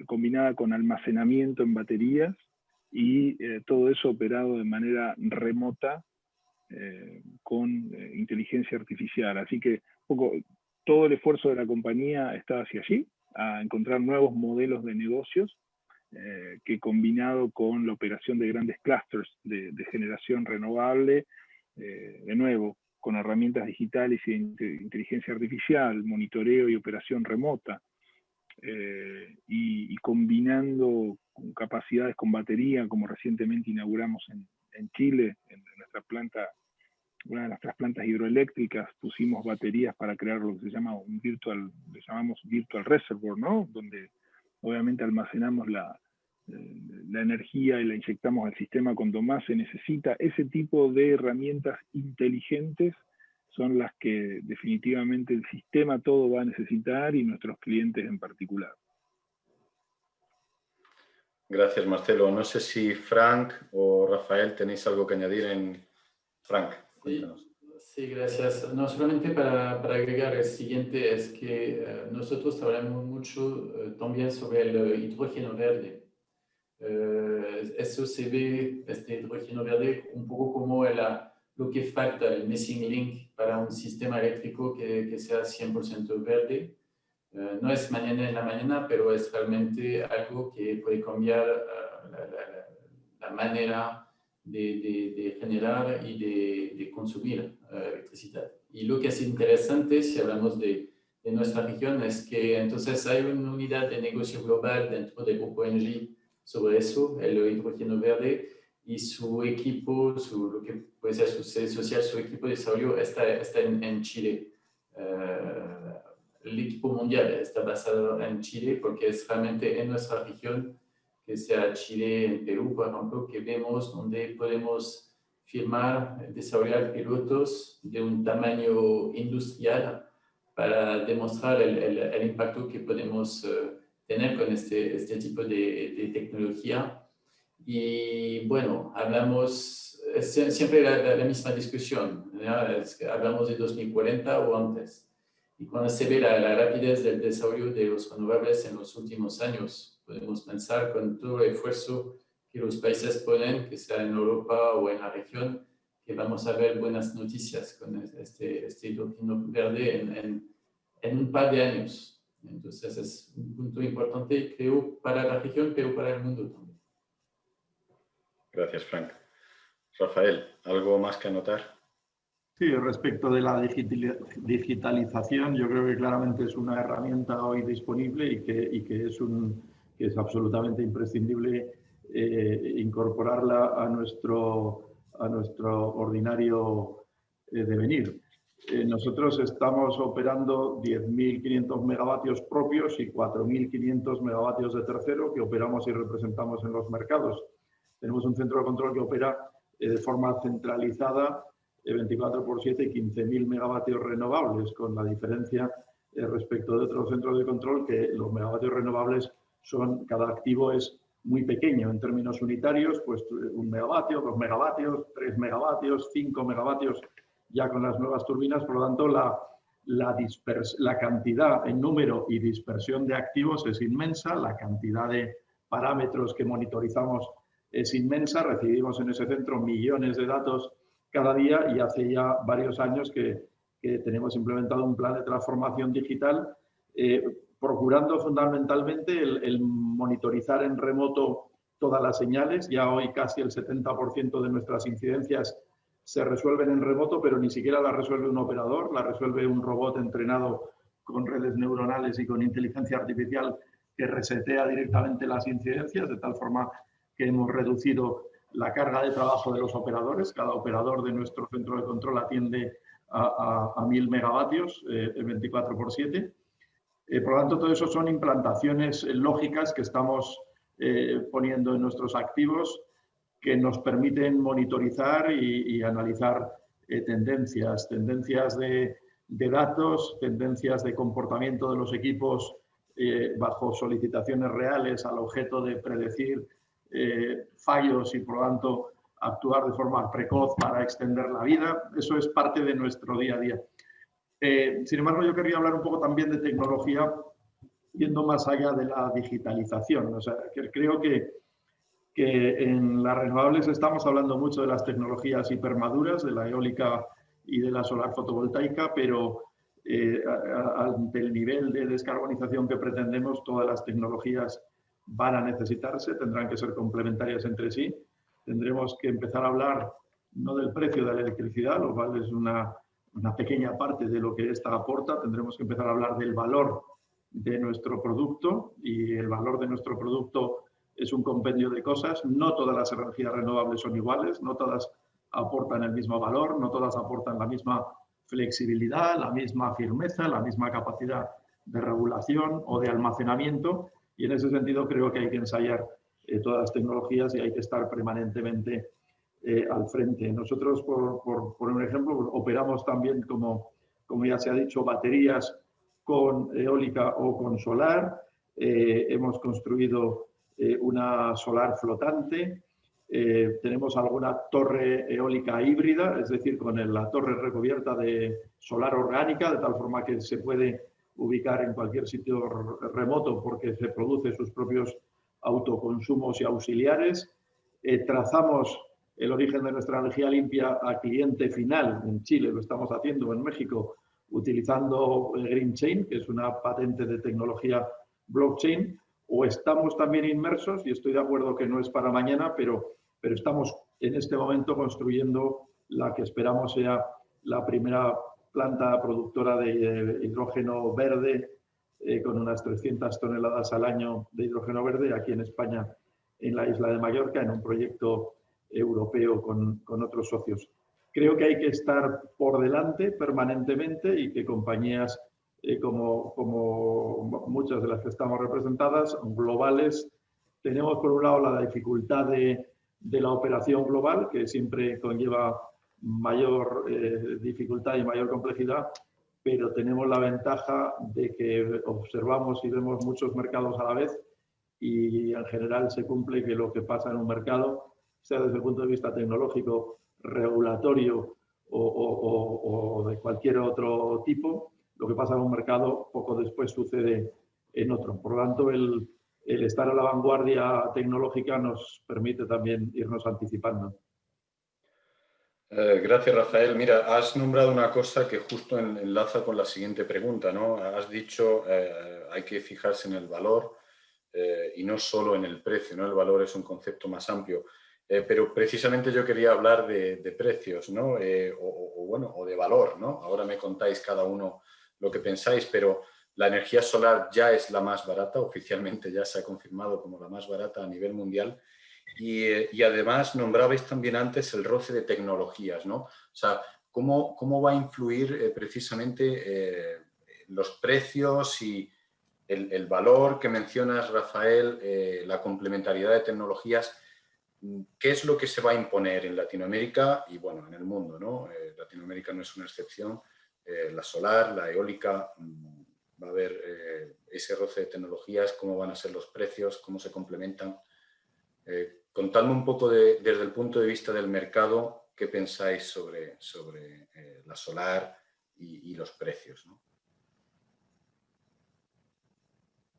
S4: combinada con almacenamiento en baterías y todo eso operado de manera remota con inteligencia artificial. Así que todo el esfuerzo de la compañía está hacia allí, a encontrar nuevos modelos de negocios que combinado con la operación de grandes clusters de generación renovable, de nuevo, con herramientas digitales y inteligencia artificial, monitoreo y operación remota, y combinando con capacidades con batería, como recientemente inauguramos en Chile, en nuestra planta, una de nuestras plantas hidroeléctricas, pusimos baterías para crear lo que se llama le llamamos virtual reservoir, ¿no? Donde obviamente almacenamos la energía y la inyectamos al sistema cuando más se necesita. Ese tipo de herramientas inteligentes son las que definitivamente el sistema todo va a necesitar y nuestros clientes en particular.
S1: Gracias, Marcelo. No sé si Frank o Rafael tenéis algo que añadir Frank, cuéntanos.
S5: Sí, gracias. No, solamente para agregar el siguiente, es que nosotros hablamos mucho también sobre el hidrógeno verde. Eso se ve, este hidrógeno verde, un poco como lo que falta, el missing link para un sistema eléctrico que sea 100% verde. No es mañana en la mañana, pero es realmente algo que puede cambiar la manera de generar y de consumir electricidad. Y lo que es interesante, si hablamos de nuestra región, es que entonces hay una unidad de negocio global dentro del grupo Engie sobre eso, el hidrógeno verde, y su equipo, lo que puede ser su sede social, su equipo de desarrollo está en Chile. El equipo mundial está basado en Chile porque es realmente en nuestra región, que sea Chile, en Perú, por ejemplo, que vemos donde podemos firmar, desarrollar pilotos de un tamaño industrial para demostrar el impacto que podemos tener con este tipo de tecnología. Y bueno, hablamos siempre la misma discusión, ¿no? Hablamos de 2040 o antes. Y cuando se ve la rapidez del desarrollo de los renovables en los últimos años, podemos pensar con todo el esfuerzo que los países ponen, que sea en Europa o en la región, que vamos a ver buenas noticias con este hidrógeno verde en un par de años. Entonces es un punto importante, creo, para la región, pero para el mundo también.
S1: Gracias, Frank. Rafael, ¿algo más que anotar?
S2: Sí, respecto de la digitalización, yo creo que claramente es una herramienta hoy disponible y que es absolutamente imprescindible incorporarla a nuestro ordinario devenir. Nosotros estamos operando 10.500 megavatios propios y 4.500 megavatios de tercero que operamos y representamos en los mercados. Tenemos un centro de control que opera de forma centralizada 24/7 y 15.000 megavatios renovables, con la diferencia respecto de otros centros de control que los megavatios renovables cada activo es muy pequeño en términos unitarios, pues 1 megavatio, 2 megavatios, 3 megavatios, 5 megavatios ya con las nuevas turbinas. Por lo tanto, la cantidad en número y dispersión de activos es inmensa, la cantidad de parámetros que monitorizamos es inmensa, recibimos en ese centro millones de datos cada día y hace ya varios años que tenemos implementado un plan de transformación digital procurando fundamentalmente el monitorizar en remoto todas las señales. Ya hoy casi el 70% de nuestras incidencias se resuelven en remoto, pero ni siquiera las resuelve un operador, la resuelve un robot entrenado con redes neuronales y con inteligencia artificial que resetea directamente las incidencias, de tal forma que hemos reducido la carga de trabajo de los operadores. Cada operador de nuestro centro de control atiende a 1.000 megavatios 24/7. Por lo tanto, todo eso son implantaciones lógicas que estamos poniendo en nuestros activos que nos permiten monitorizar y analizar tendencias de datos, tendencias de comportamiento de los equipos bajo solicitaciones reales al objeto de predecir fallos y, por lo tanto, actuar de forma precoz para extender la vida. Eso es parte de nuestro día a día. Sin embargo, yo quería hablar un poco también de tecnología, yendo más allá de la digitalización. O sea, que creo que en las renovables estamos hablando mucho de las tecnologías hipermaduras, de la eólica y de la solar fotovoltaica, pero ante el nivel de descarbonización que pretendemos, todas las tecnologías van a necesitarse, tendrán que ser complementarias entre sí. Tendremos que empezar a hablar no del precio de la electricidad, lo cual es una pequeña parte de lo que esta aporta. Tendremos que empezar a hablar del valor de nuestro producto, y el valor de nuestro producto es un compendio de cosas. No todas las energías renovables son iguales, no todas aportan el mismo valor, no todas aportan la misma flexibilidad, la misma firmeza, la misma capacidad de regulación o de almacenamiento, y en ese sentido creo que hay que ensayar todas las tecnologías y hay que estar permanentemente al frente. Nosotros, por poner un ejemplo, operamos también, como ya se ha dicho, baterías con eólica o con solar. Hemos construido una solar flotante. Tenemos alguna torre eólica híbrida, es decir, con la torre recubierta de solar orgánica, de tal forma que se puede ubicar en cualquier sitio remoto porque se produce sus propios autoconsumos y auxiliares. Trazamos el origen de nuestra energía limpia a cliente final. En Chile lo estamos haciendo, en México, utilizando Green Chain, que es una patente de tecnología blockchain. O estamos también inmersos, y estoy de acuerdo que no es para mañana, pero estamos en este momento construyendo la que esperamos sea la primera planta productora de hidrógeno verde, con unas 300 toneladas al año de hidrógeno verde aquí en España, en la isla de Mallorca, en un proyecto europeo con otros socios. Creo que hay que estar por delante permanentemente, y que compañías como muchas de las que estamos representadas, globales, tenemos por un lado la dificultad de la operación global, que siempre conlleva mayor dificultad y mayor complejidad, pero tenemos la ventaja de que observamos y vemos muchos mercados a la vez, y en general se cumple que lo que pasa en un mercado, sea desde el punto de vista tecnológico, regulatorio o de cualquier otro tipo, lo que pasa en un mercado poco después sucede en otro. Por lo tanto, el estar a la vanguardia tecnológica nos permite también irnos anticipando.
S1: Gracias, Rafael. Mira, has nombrado una cosa que justo enlaza con la siguiente pregunta, ¿no? Has dicho hay que fijarse en el valor y no solo en el precio, ¿no? El valor es un concepto más amplio. Pero precisamente yo quería hablar de precios, ¿no? O de valor, ¿no? Ahora me contáis cada uno lo que pensáis, pero la energía solar ya es la más barata, oficialmente ya se ha confirmado como la más barata a nivel mundial, y además nombrabais también antes el roce de tecnologías, ¿no? O sea, ¿cómo va a influir precisamente los precios y el valor que mencionas, Rafael, la complementariedad de tecnologías? ¿Qué es lo que se va a imponer en Latinoamérica y, bueno, en el mundo, ¿no? Latinoamérica no es una excepción. La solar, la eólica, va a haber ese roce de tecnologías, cómo van a ser los precios, cómo se complementan. Contadme un poco desde el punto de vista del mercado, qué pensáis sobre la solar y los precios, ¿no?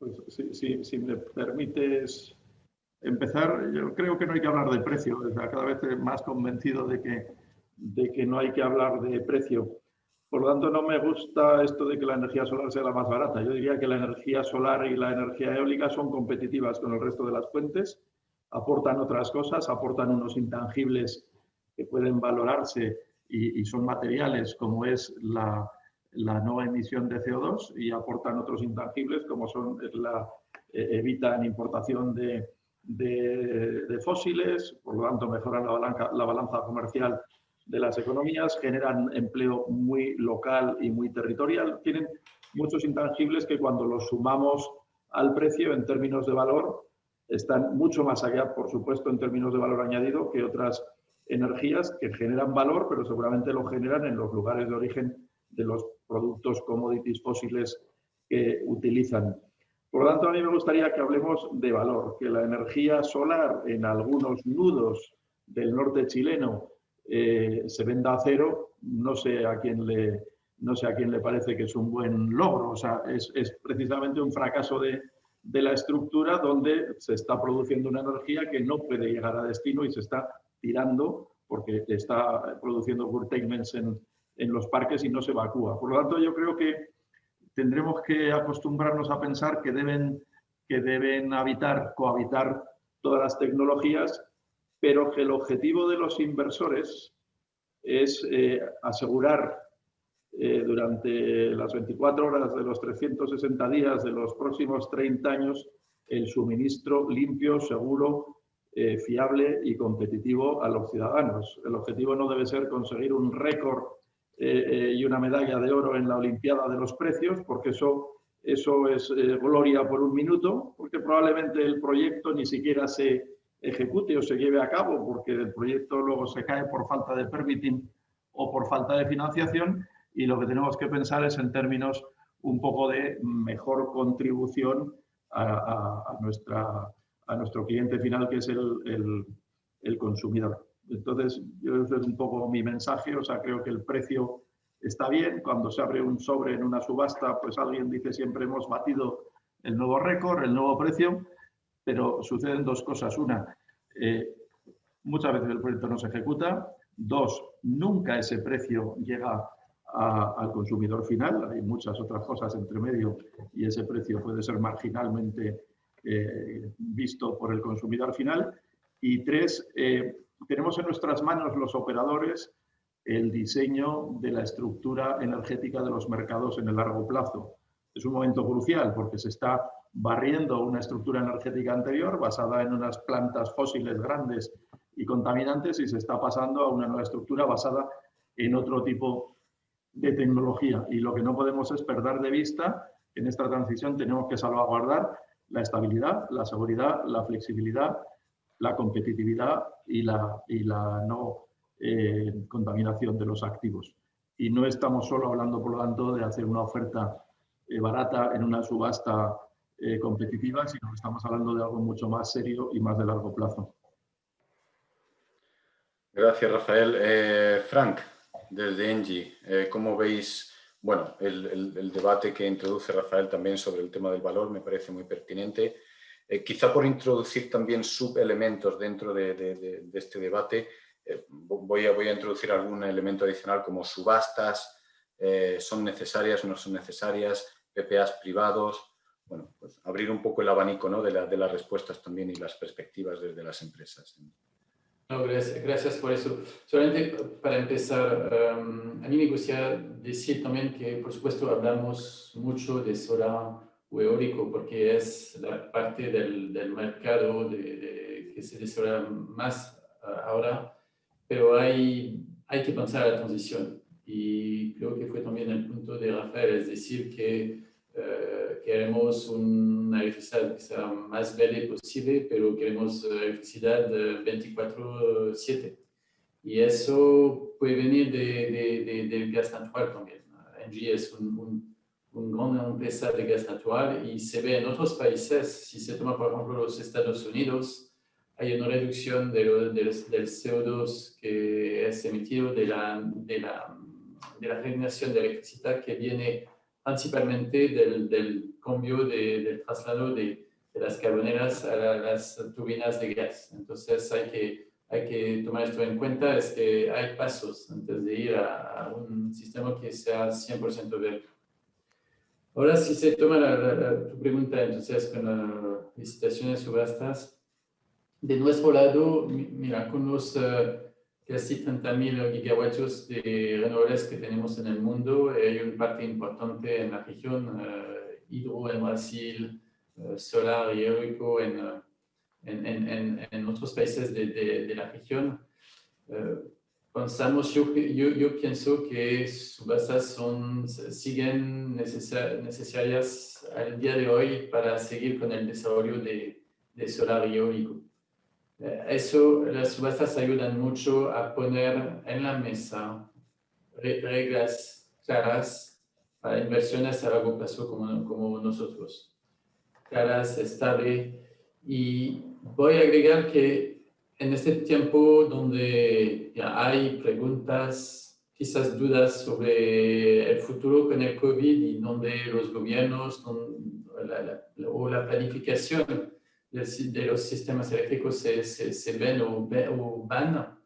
S2: Pues, si me permites empezar, yo creo que no hay que hablar de precio. O sea, cada vez más convencido de que no hay que hablar de precio. Por lo tanto, no me gusta esto de que la energía solar sea la más barata. Yo diría que la energía solar y la energía eólica son competitivas con el resto de las fuentes, aportan otras cosas, aportan unos intangibles que pueden valorarse y son materiales, como es la no emisión de CO2, y aportan otros intangibles, como son evitan importación de fósiles, por lo tanto mejoran la balanza comercial de las economías, generan empleo muy local y muy territorial. Tienen muchos intangibles que, cuando los sumamos al precio en términos de valor, están mucho más allá, por supuesto, en términos de valor añadido que otras energías que generan valor, pero seguramente lo generan en los lugares de origen de los productos commodities fósiles que utilizan. Por lo tanto, a mí me gustaría que hablemos de valor, que la energía solar en algunos nudos del norte chileno se venda a cero. No sé a quién le parece que es un buen logro. O sea, es precisamente un fracaso de la estructura donde se está produciendo una energía que no puede llegar a destino y se está tirando porque está produciendo curtailments en los parques y no se evacúa. Por lo tanto, yo creo que tendremos que acostumbrarnos a pensar que deben cohabitar todas las tecnologías, pero que el objetivo de los inversores es asegurar durante las 24 horas de los 360 días de los próximos 30 años el suministro limpio, seguro, fiable y competitivo a los ciudadanos. El objetivo no debe ser conseguir un récord y una medalla de oro en la Olimpiada de los precios, porque eso es gloria por un minuto, porque probablemente el proyecto ni siquiera se ejecute o se lleve a cabo, porque el proyecto luego se cae por falta de permitting o por falta de financiación, y lo que tenemos que pensar es en términos un poco de mejor contribución a nuestro cliente final, que es el consumidor. Entonces, ese es un poco mi mensaje. O sea, creo que el precio está bien. Cuando se abre un sobre en una subasta, pues alguien dice siempre hemos batido el nuevo récord, el nuevo precio, pero suceden dos cosas. Una, muchas veces el proyecto no se ejecuta. Dos, nunca ese precio llega al consumidor final. Hay muchas otras cosas entre medio y ese precio puede ser marginalmente visto por el consumidor final. Y tres, tenemos en nuestras manos los operadores el diseño de la estructura energética de los mercados en el largo plazo. Es un momento crucial porque se está barriendo una estructura energética anterior basada en unas plantas fósiles grandes y contaminantes y se está pasando a una nueva estructura basada en otro tipo de tecnología. Y lo que no podemos es perder de vista que en esta transición tenemos que salvaguardar la estabilidad, la seguridad, la flexibilidad, la competitividad y la no contaminación de los activos. Y no estamos solo hablando, por lo tanto, de hacer una oferta barata en una subasta competitiva, sino que estamos hablando de algo mucho más serio y más de largo plazo.
S1: Gracias, Rafael. Frank, desde Engie, ¿cómo veis el debate que introduce Rafael también sobre el tema del valor? Me parece muy pertinente. Quizá por introducir también subelementos dentro de este debate, voy a introducir algún elemento adicional como subastas, ¿son necesarias o no son necesarias? PPAs privados. Bueno, pues abrir un poco el abanico, ¿no?, de las respuestas también y las perspectivas desde las empresas.
S5: No, gracias por eso. Solamente para empezar, a mí me gustaría decir también que, por supuesto, hablamos mucho de solar o eólico porque es la parte del mercado que se desarrolla más ahora, pero hay que pensar la transición. Y creo que fue también el punto de Rafael, es decir, que queremos una electricidad que sea más verde posible, pero queremos electricidad 24/7. Y eso puede venir del gas natural también. Engie es una gran empresa de gas natural y se ve en otros países. Si se toma, por ejemplo, los Estados Unidos, hay una reducción del CO2 que es emitido de la generación de electricidad que viene principalmente del cambio del traslado de las carboneras a las turbinas de gas. Entonces hay que tomar esto en cuenta, es que hay pasos antes de ir a un sistema que sea 100% verde. Ahora, si se toma tu pregunta, entonces, con las licitaciones subastas, de nuestro lado, mira, con los casi 30.000 gigavatios de renovables que tenemos en el mundo, hay una parte importante en la región, hidro en Brasil, solar y eólico en otros países de la región. Pensamos, yo pienso que subastas siguen necesarias al día de hoy para seguir con el desarrollo de de solar y eólico. Eso, las subastas ayudan mucho a poner en la mesa reglas claras para inversiones a largo plazo como nosotros. Claras, estable. Y voy a agregar que en este tiempo donde ya hay preguntas, quizás dudas sobre el futuro con el COVID y donde los gobiernos o la planificación de los sistemas eléctricos se ven o van,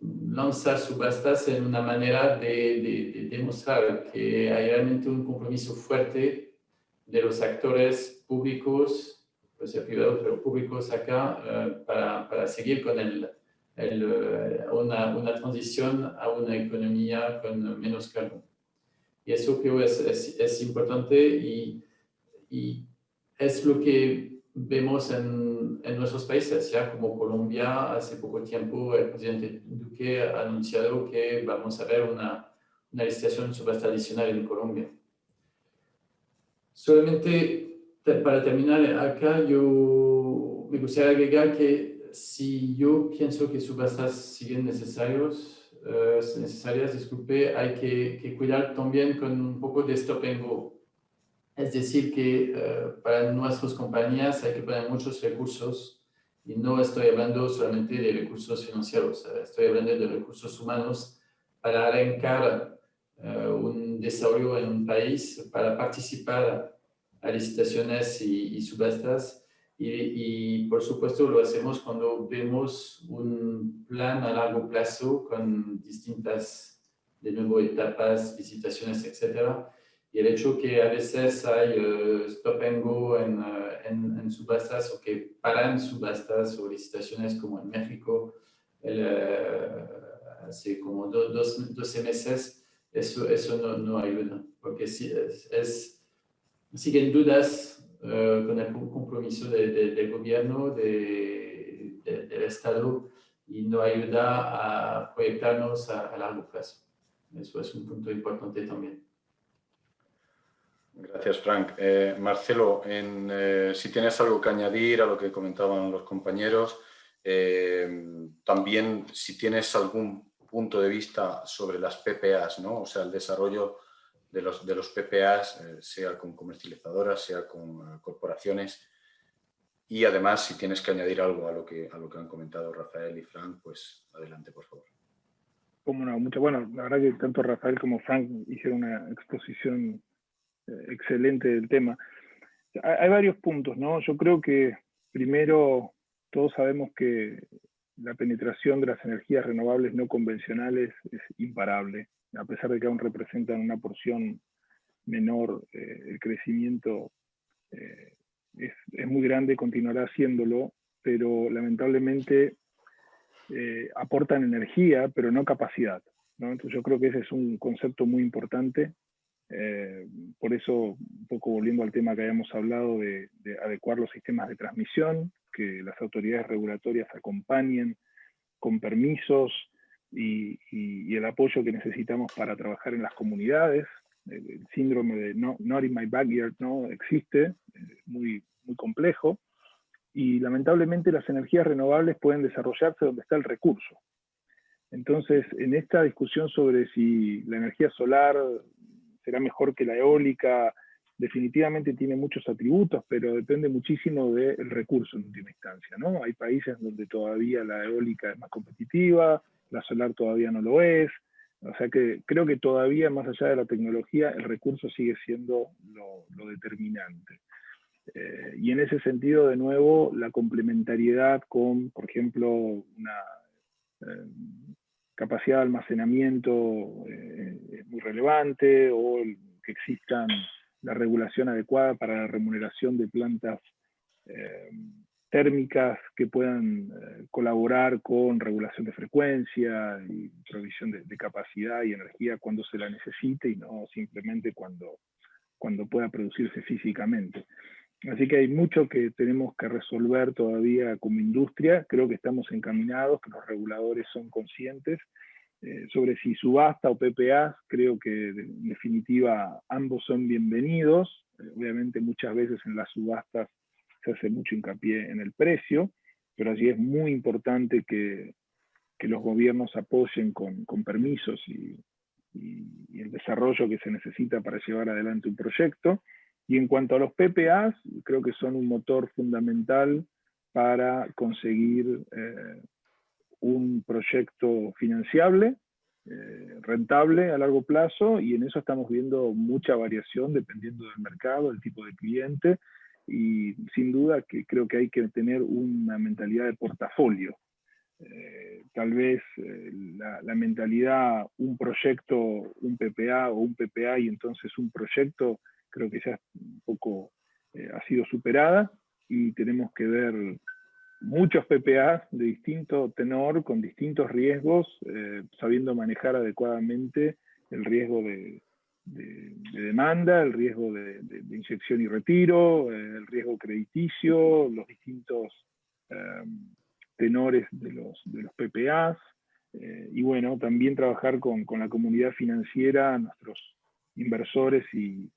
S5: lanzar subastas en una manera de demostrar que hay realmente un compromiso fuerte de los actores públicos, pues privados, pero públicos acá, para seguir con una transición a una economía con menos carbón. Y eso creo es importante y es lo que vemos en nuestros países, ya como Colombia. Hace poco tiempo el presidente Duque ha anunciado que vamos a ver una licitación subasta adicional en Colombia. Solamente para terminar acá, yo me gustaría agregar que si yo pienso que subastas siguen necesarias, hay que cuidar también con un poco de stop and go. Es decir, que para nuestras compañías hay que poner muchos recursos, y no estoy hablando solamente de recursos financieros, estoy hablando de recursos humanos para arrancar un desarrollo en un país, para participar a licitaciones y subastas. Y por supuesto lo hacemos cuando vemos un plan a largo plazo con distintas, de nuevo, etapas, licitaciones, etcétera. Y el hecho que a veces hay stop and go en subastas, o que paran subastas o licitaciones, como en México hace como 12 meses, eso no ayuda, porque siguen dudas con el compromiso del gobierno, del Estado, y no ayuda a proyectarnos a largo plazo. Eso es un punto importante también.
S1: Gracias, Frank. Marcelo, si tienes algo que añadir a lo que comentaban los compañeros, también si tienes algún punto de vista sobre las PPAs, ¿no? O sea, el desarrollo de los PPAs, sea con comercializadoras, sea con corporaciones. Y además, si tienes que añadir algo a lo que han comentado Rafael y Frank, pues adelante, por favor.
S4: Cómo no, bueno, la verdad que tanto Rafael como Frank hicieron una exposición excelente del tema. Hay varios puntos, ¿no? Yo creo que primero todos sabemos que la penetración de las energías renovables no convencionales es imparable, a pesar de que aún representan una porción menor. El crecimiento es muy grande, continuará haciéndolo, pero lamentablemente aportan energía, pero no capacidad, ¿no? Entonces yo creo que ese es un concepto muy importante. Por eso, un poco volviendo al tema que habíamos hablado de adecuar los sistemas de transmisión, que las autoridades regulatorias acompañen con permisos y el apoyo que necesitamos para trabajar en las comunidades. El síndrome de not in my backyard no existe, es muy complejo, y lamentablemente las energías renovables pueden desarrollarse donde está el recurso. Entonces, en esta discusión sobre si la energía solar será mejor que la eólica, definitivamente tiene muchos atributos, pero depende muchísimo del recurso en última instancia, ¿no? Hay países donde todavía la eólica es más competitiva, la solar todavía no lo es, o sea que creo que todavía, más allá de la tecnología, el recurso sigue siendo lo determinante. Y en ese sentido, de nuevo, la complementariedad con, por ejemplo, una capacidad de almacenamiento es muy relevante, o que existan la regulación adecuada para la remuneración de plantas térmicas que puedan colaborar con regulación de frecuencia y provisión de capacidad y energía cuando se la necesite, y no simplemente cuando pueda producirse físicamente. Así que hay mucho que tenemos que resolver todavía como industria. Creo que estamos encaminados, que los reguladores son conscientes. Sobre si subasta o PPAs, creo que en definitiva ambos son bienvenidos. Obviamente muchas veces en las subastas se hace mucho hincapié en el precio, pero allí es muy importante que los gobiernos apoyen con permisos y el desarrollo que se necesita para llevar adelante un proyecto. Y en cuanto a los PPAs, creo que son un motor fundamental para conseguir un proyecto financiable, rentable a largo plazo, y en eso estamos viendo mucha variación dependiendo del mercado, del tipo de cliente, y sin duda que creo que hay que tener una mentalidad de portafolio. Tal vez la mentalidad, un proyecto, un PPA o un PPA y entonces un proyecto, creo que ya un poco ha sido superada, y tenemos que ver muchos PPAs de distinto tenor, con distintos riesgos, sabiendo manejar adecuadamente el riesgo de demanda, el riesgo de inyección y retiro, el riesgo crediticio, los distintos tenores de los PPAs, y bueno, también trabajar con la comunidad financiera, nuestros inversores y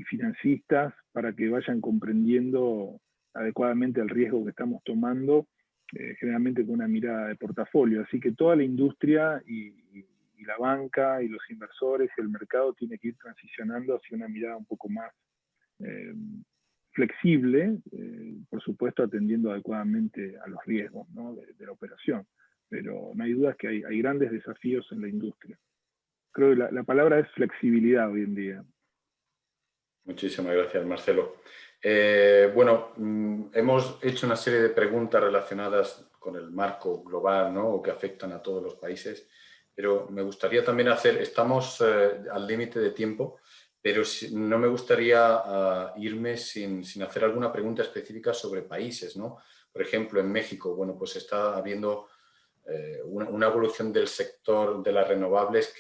S4: financistas, para que vayan comprendiendo adecuadamente el riesgo que estamos tomando, generalmente con una mirada de portafolio. Así que toda la industria y la banca y los inversores y el mercado tiene que ir transicionando hacia una mirada un poco más flexible, por supuesto atendiendo adecuadamente a los riesgos, ¿no?, de la operación. Pero no hay dudas que hay grandes desafíos en la industria. Creo que la palabra es flexibilidad hoy en día.
S1: Muchísimas gracias, Marcelo. Bueno, hemos hecho una serie de preguntas relacionadas con el marco global, ¿no?, o que afectan a todos los países, pero me gustaría también estamos al límite de tiempo, pero no me gustaría irme sin hacer alguna pregunta específica sobre países, ¿no? Por ejemplo, en México, bueno, pues está habiendo una evolución del sector de las renovables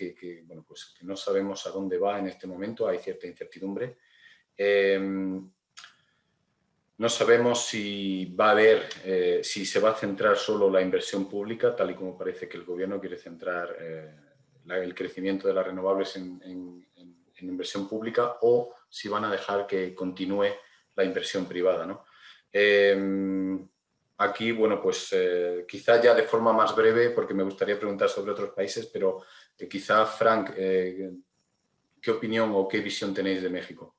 S1: bueno, pues que no sabemos a dónde va en este momento, hay cierta incertidumbre. No sabemos si va a haber, si se va a centrar solo la inversión pública, tal y como parece que el gobierno quiere centrar el crecimiento de las renovables en inversión pública, o si van a dejar que continúe la inversión privada, ¿no? Aquí, bueno, pues quizá ya de forma más breve, porque me gustaría preguntar sobre otros países, pero quizá, Frank, ¿qué opinión o qué visión tenéis de México?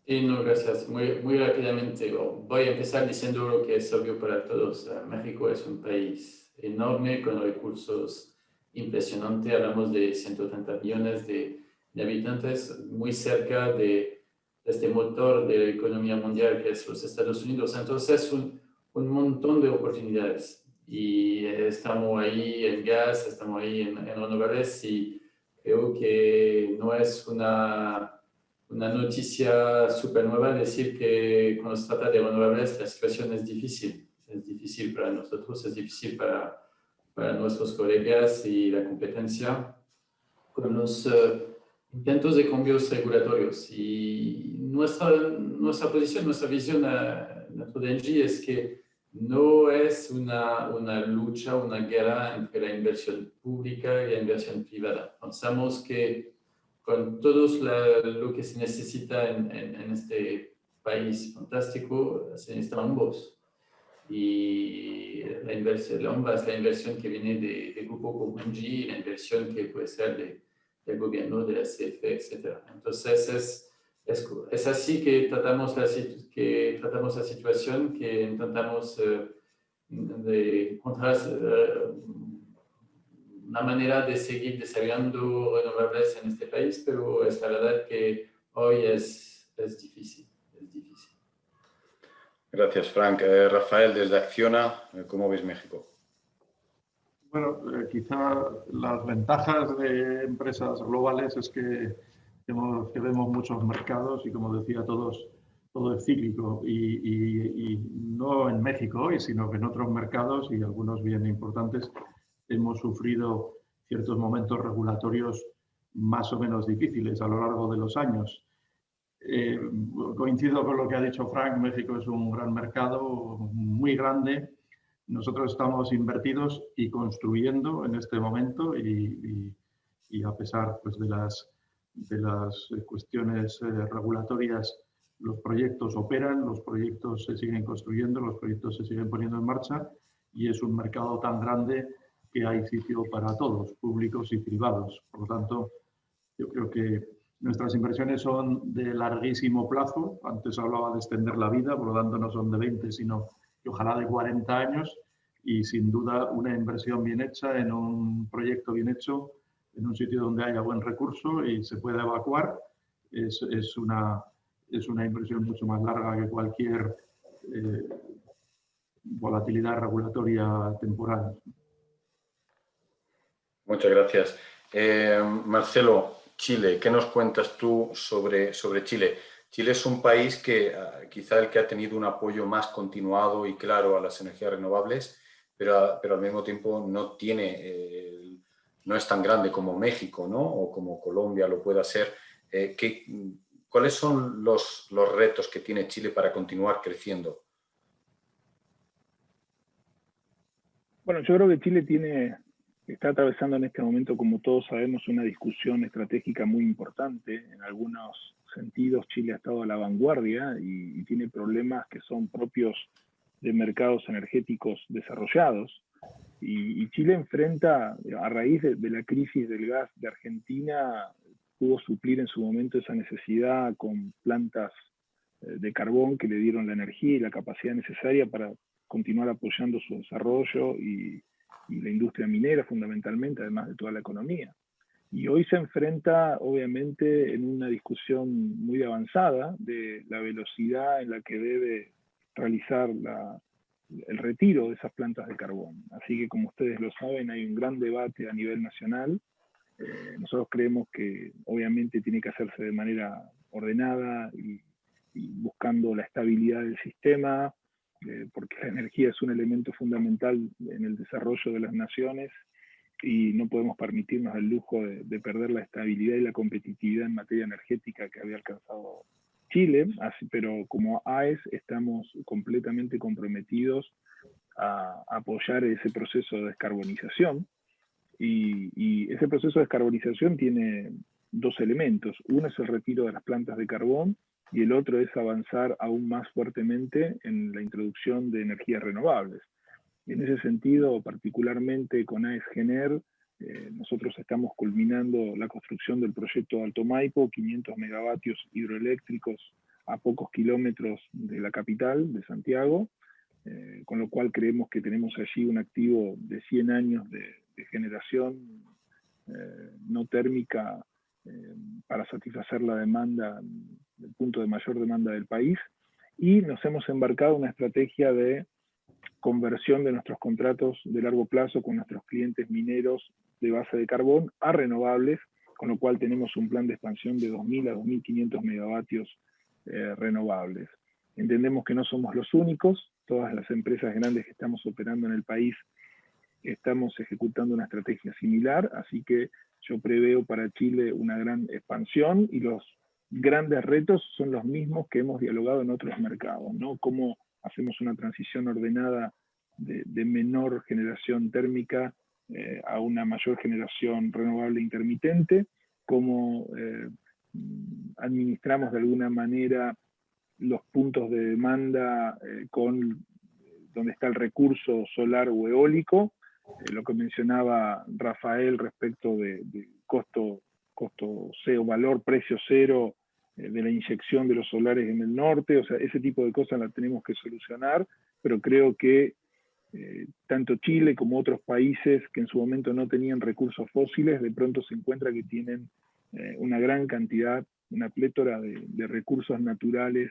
S5: No, gracias. Muy rápidamente voy a empezar diciendo lo que es obvio para todos. México es un país enorme con recursos impresionantes. Hablamos de 130 millones de habitantes, muy cerca de este motor de la economía mundial que es los Estados Unidos. Entonces, un montón de oportunidades. Y estamos ahí en gas, estamos ahí en renovables, y creo que no es una noticia súper nueva decir que cuando se trata de renovables la situación es difícil. Es difícil para nosotros, es difícil para nuestros colegas y la competencia con los intentos de cambios regulatorios. Y nuestra posición, nuestra visión dentro de Engie es que no es una lucha, una guerra entre la inversión pública y la inversión privada. Pensamos que con todo lo que se necesita en este país fantástico, se necesitan ambos. Y la inversión que viene de grupo como Engie, la inversión que puede ser del gobierno, de la CFE, etc. Entonces, es así que tratamos la situación, que intentamos de encontrar una manera de seguir desarrollando renovables en este país, pero es la verdad que hoy es difícil.
S1: Gracias, Frank. Rafael, desde Acciona, ¿cómo ves México?
S2: Bueno, quizá las ventajas de empresas globales es que vemos muchos mercados y, como decía, todo es cíclico, y no en México hoy, sino que en otros mercados, y algunos bien importantes, hemos sufrido ciertos momentos regulatorios más o menos difíciles a lo largo de los años. Coincido con lo que ha dicho Frank. México es un gran mercado, muy grande. Nosotros estamos invertidos y construyendo en este momento, y a pesar, pues, de las cuestiones regulatorias los proyectos operan, los proyectos se siguen construyendo, los proyectos se siguen poniendo en marcha y es un mercado tan grande que hay sitio para todos, públicos y privados. Por lo tanto, yo creo que nuestras inversiones son de larguísimo plazo. Antes hablaba de extender la vida, por lo tanto no son de 20, sino que ojalá de 40 años y sin duda una inversión bien hecha en un proyecto bien hecho, en un sitio donde haya buen recurso y se pueda evacuar, es una inversión mucho más larga que cualquier volatilidad regulatoria temporal.
S1: Muchas gracias. Marcelo, Chile, ¿qué nos cuentas tú sobre Chile? Chile es un país que quizá el que ha tenido un apoyo más continuado y claro a las energías renovables, pero al mismo tiempo no tiene, no es tan grande como México, ¿no? O como Colombia lo pueda ser. ¿Cuáles son los retos que tiene Chile para continuar creciendo?
S4: Bueno, yo creo que Chile está atravesando en este momento, como todos sabemos, una discusión estratégica muy importante. En algunos sentidos, Chile ha estado a la vanguardia y tiene problemas que son propios de mercados energéticos desarrollados. Y Chile enfrenta, a raíz de la crisis del gas de Argentina, pudo suplir en su momento esa necesidad con plantas de carbón que le dieron la energía y la capacidad necesaria para continuar apoyando su desarrollo y la industria minera fundamentalmente, además de toda la economía. Y hoy se enfrenta, obviamente, en una discusión muy avanzada de la velocidad en la que debe realizar el retiro de esas plantas de carbón. Así que, como ustedes lo saben, hay un gran debate a nivel nacional. Nosotros creemos que, obviamente, tiene que hacerse de manera ordenada y buscando la estabilidad del sistema, porque la energía es un elemento fundamental en el desarrollo de las naciones y no podemos permitirnos el lujo de perder la estabilidad y la competitividad en materia energética que había alcanzado Chile, pero como AES estamos completamente comprometidos a apoyar ese proceso de descarbonización y ese proceso de descarbonización tiene dos elementos. Uno es el retiro de las plantas de carbón y el otro es avanzar aún más fuertemente en la introducción de energías renovables. En ese sentido, particularmente con AES Gener, nosotros estamos culminando la construcción del proyecto Alto Maipo, 500 megavatios hidroeléctricos a pocos kilómetros de la capital, de Santiago, con lo cual creemos que tenemos allí un activo de 100 años de generación no térmica para satisfacer la demanda, el punto de mayor demanda del país, y nos hemos embarcado en una estrategia de conversión de nuestros contratos de largo plazo con nuestros clientes mineros de base de carbón a renovables, con lo cual tenemos un plan de expansión de 2.000 a 2.500 megavatios renovables. Entendemos que no somos los únicos, todas las empresas grandes que estamos operando en el país estamos ejecutando una estrategia similar, así que yo preveo para Chile una gran expansión y los grandes retos son los mismos que hemos dialogado en otros mercados, ¿no? Cómo hacemos una transición ordenada de menor generación térmica a una mayor generación renovable intermitente, cómo administramos de alguna manera los puntos de demanda donde está el recurso solar o eólico, lo que mencionaba Rafael respecto de costo cero, valor, precio cero, de la inyección de los solares en el norte, o sea, ese tipo de cosas las tenemos que solucionar, pero creo que tanto Chile como otros países que en su momento no tenían recursos fósiles, de pronto se encuentra que tienen una gran cantidad, una plétora de recursos naturales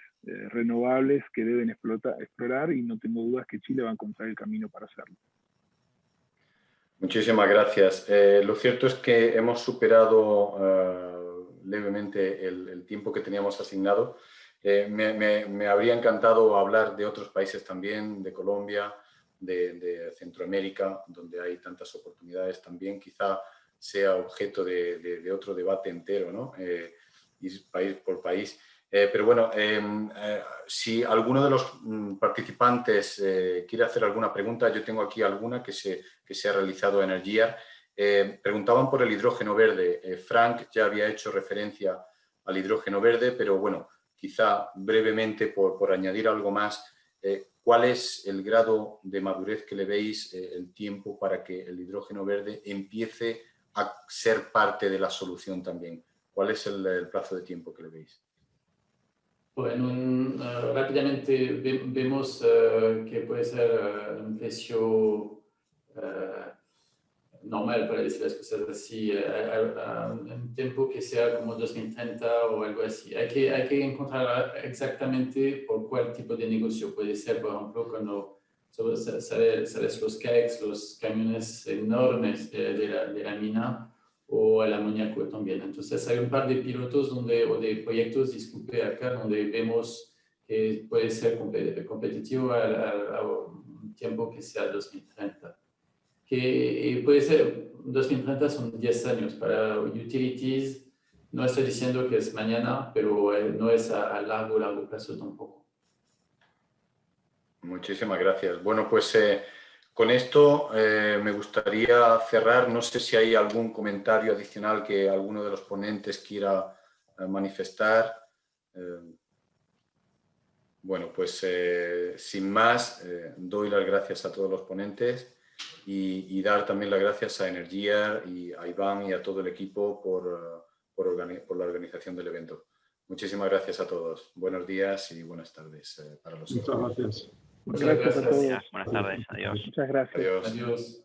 S4: renovables que deben explorar y no tengo dudas que Chile va a encontrar el camino para hacerlo.
S1: Muchísimas gracias. Lo cierto es que hemos superado levemente el tiempo que teníamos asignado. Me habría encantado hablar de otros países también, de Colombia, de Centroamérica, donde hay tantas oportunidades también. Quizá sea objeto de otro debate entero, ¿no? Ir país por país. Pero bueno, si alguno de los participantes quiere hacer alguna pregunta, yo tengo aquí alguna que se ha realizado en Energía. Preguntaban por el hidrógeno verde. Frank ya había hecho referencia al hidrógeno verde, pero bueno, quizá brevemente, por añadir algo más, ¿cuál es el grado de madurez que le veis, el tiempo para que el hidrógeno verde empiece a ser parte de la solución también? ¿Cuál es el plazo de tiempo que le veis?
S5: Bueno, rápidamente vemos que puede ser un precio normal, para decir las cosas así, un tiempo que sea como 2030 o algo así. Hay que encontrar exactamente por cuál tipo de negocio. Puede ser, por ejemplo, cuando sabes los CAEX, los camiones enormes de la mina, o el amoníaco también. Entonces hay un par de pilotos o de proyectos, disculpe acá, donde vemos que puede ser competitivo a un tiempo que sea 2030. Que puede ser 2030, son 10 años. Para utilities, no estoy diciendo que es mañana, pero no es a largo plazo tampoco.
S1: Muchísimas gracias. Bueno, pues con esto me gustaría cerrar. No sé si hay algún comentario adicional que alguno de los ponentes quiera manifestar. Bueno, pues sin más, doy las gracias a todos los ponentes y dar también las gracias a Energia y a Iván y a todo el equipo por la organización del evento. Muchísimas gracias a todos. Buenos días y buenas tardes para los
S2: Muchas gracias.
S4: Gracias a todos.
S3: Buenas tardes. Adiós.
S4: Muchas gracias.
S1: Adiós.
S5: Adiós.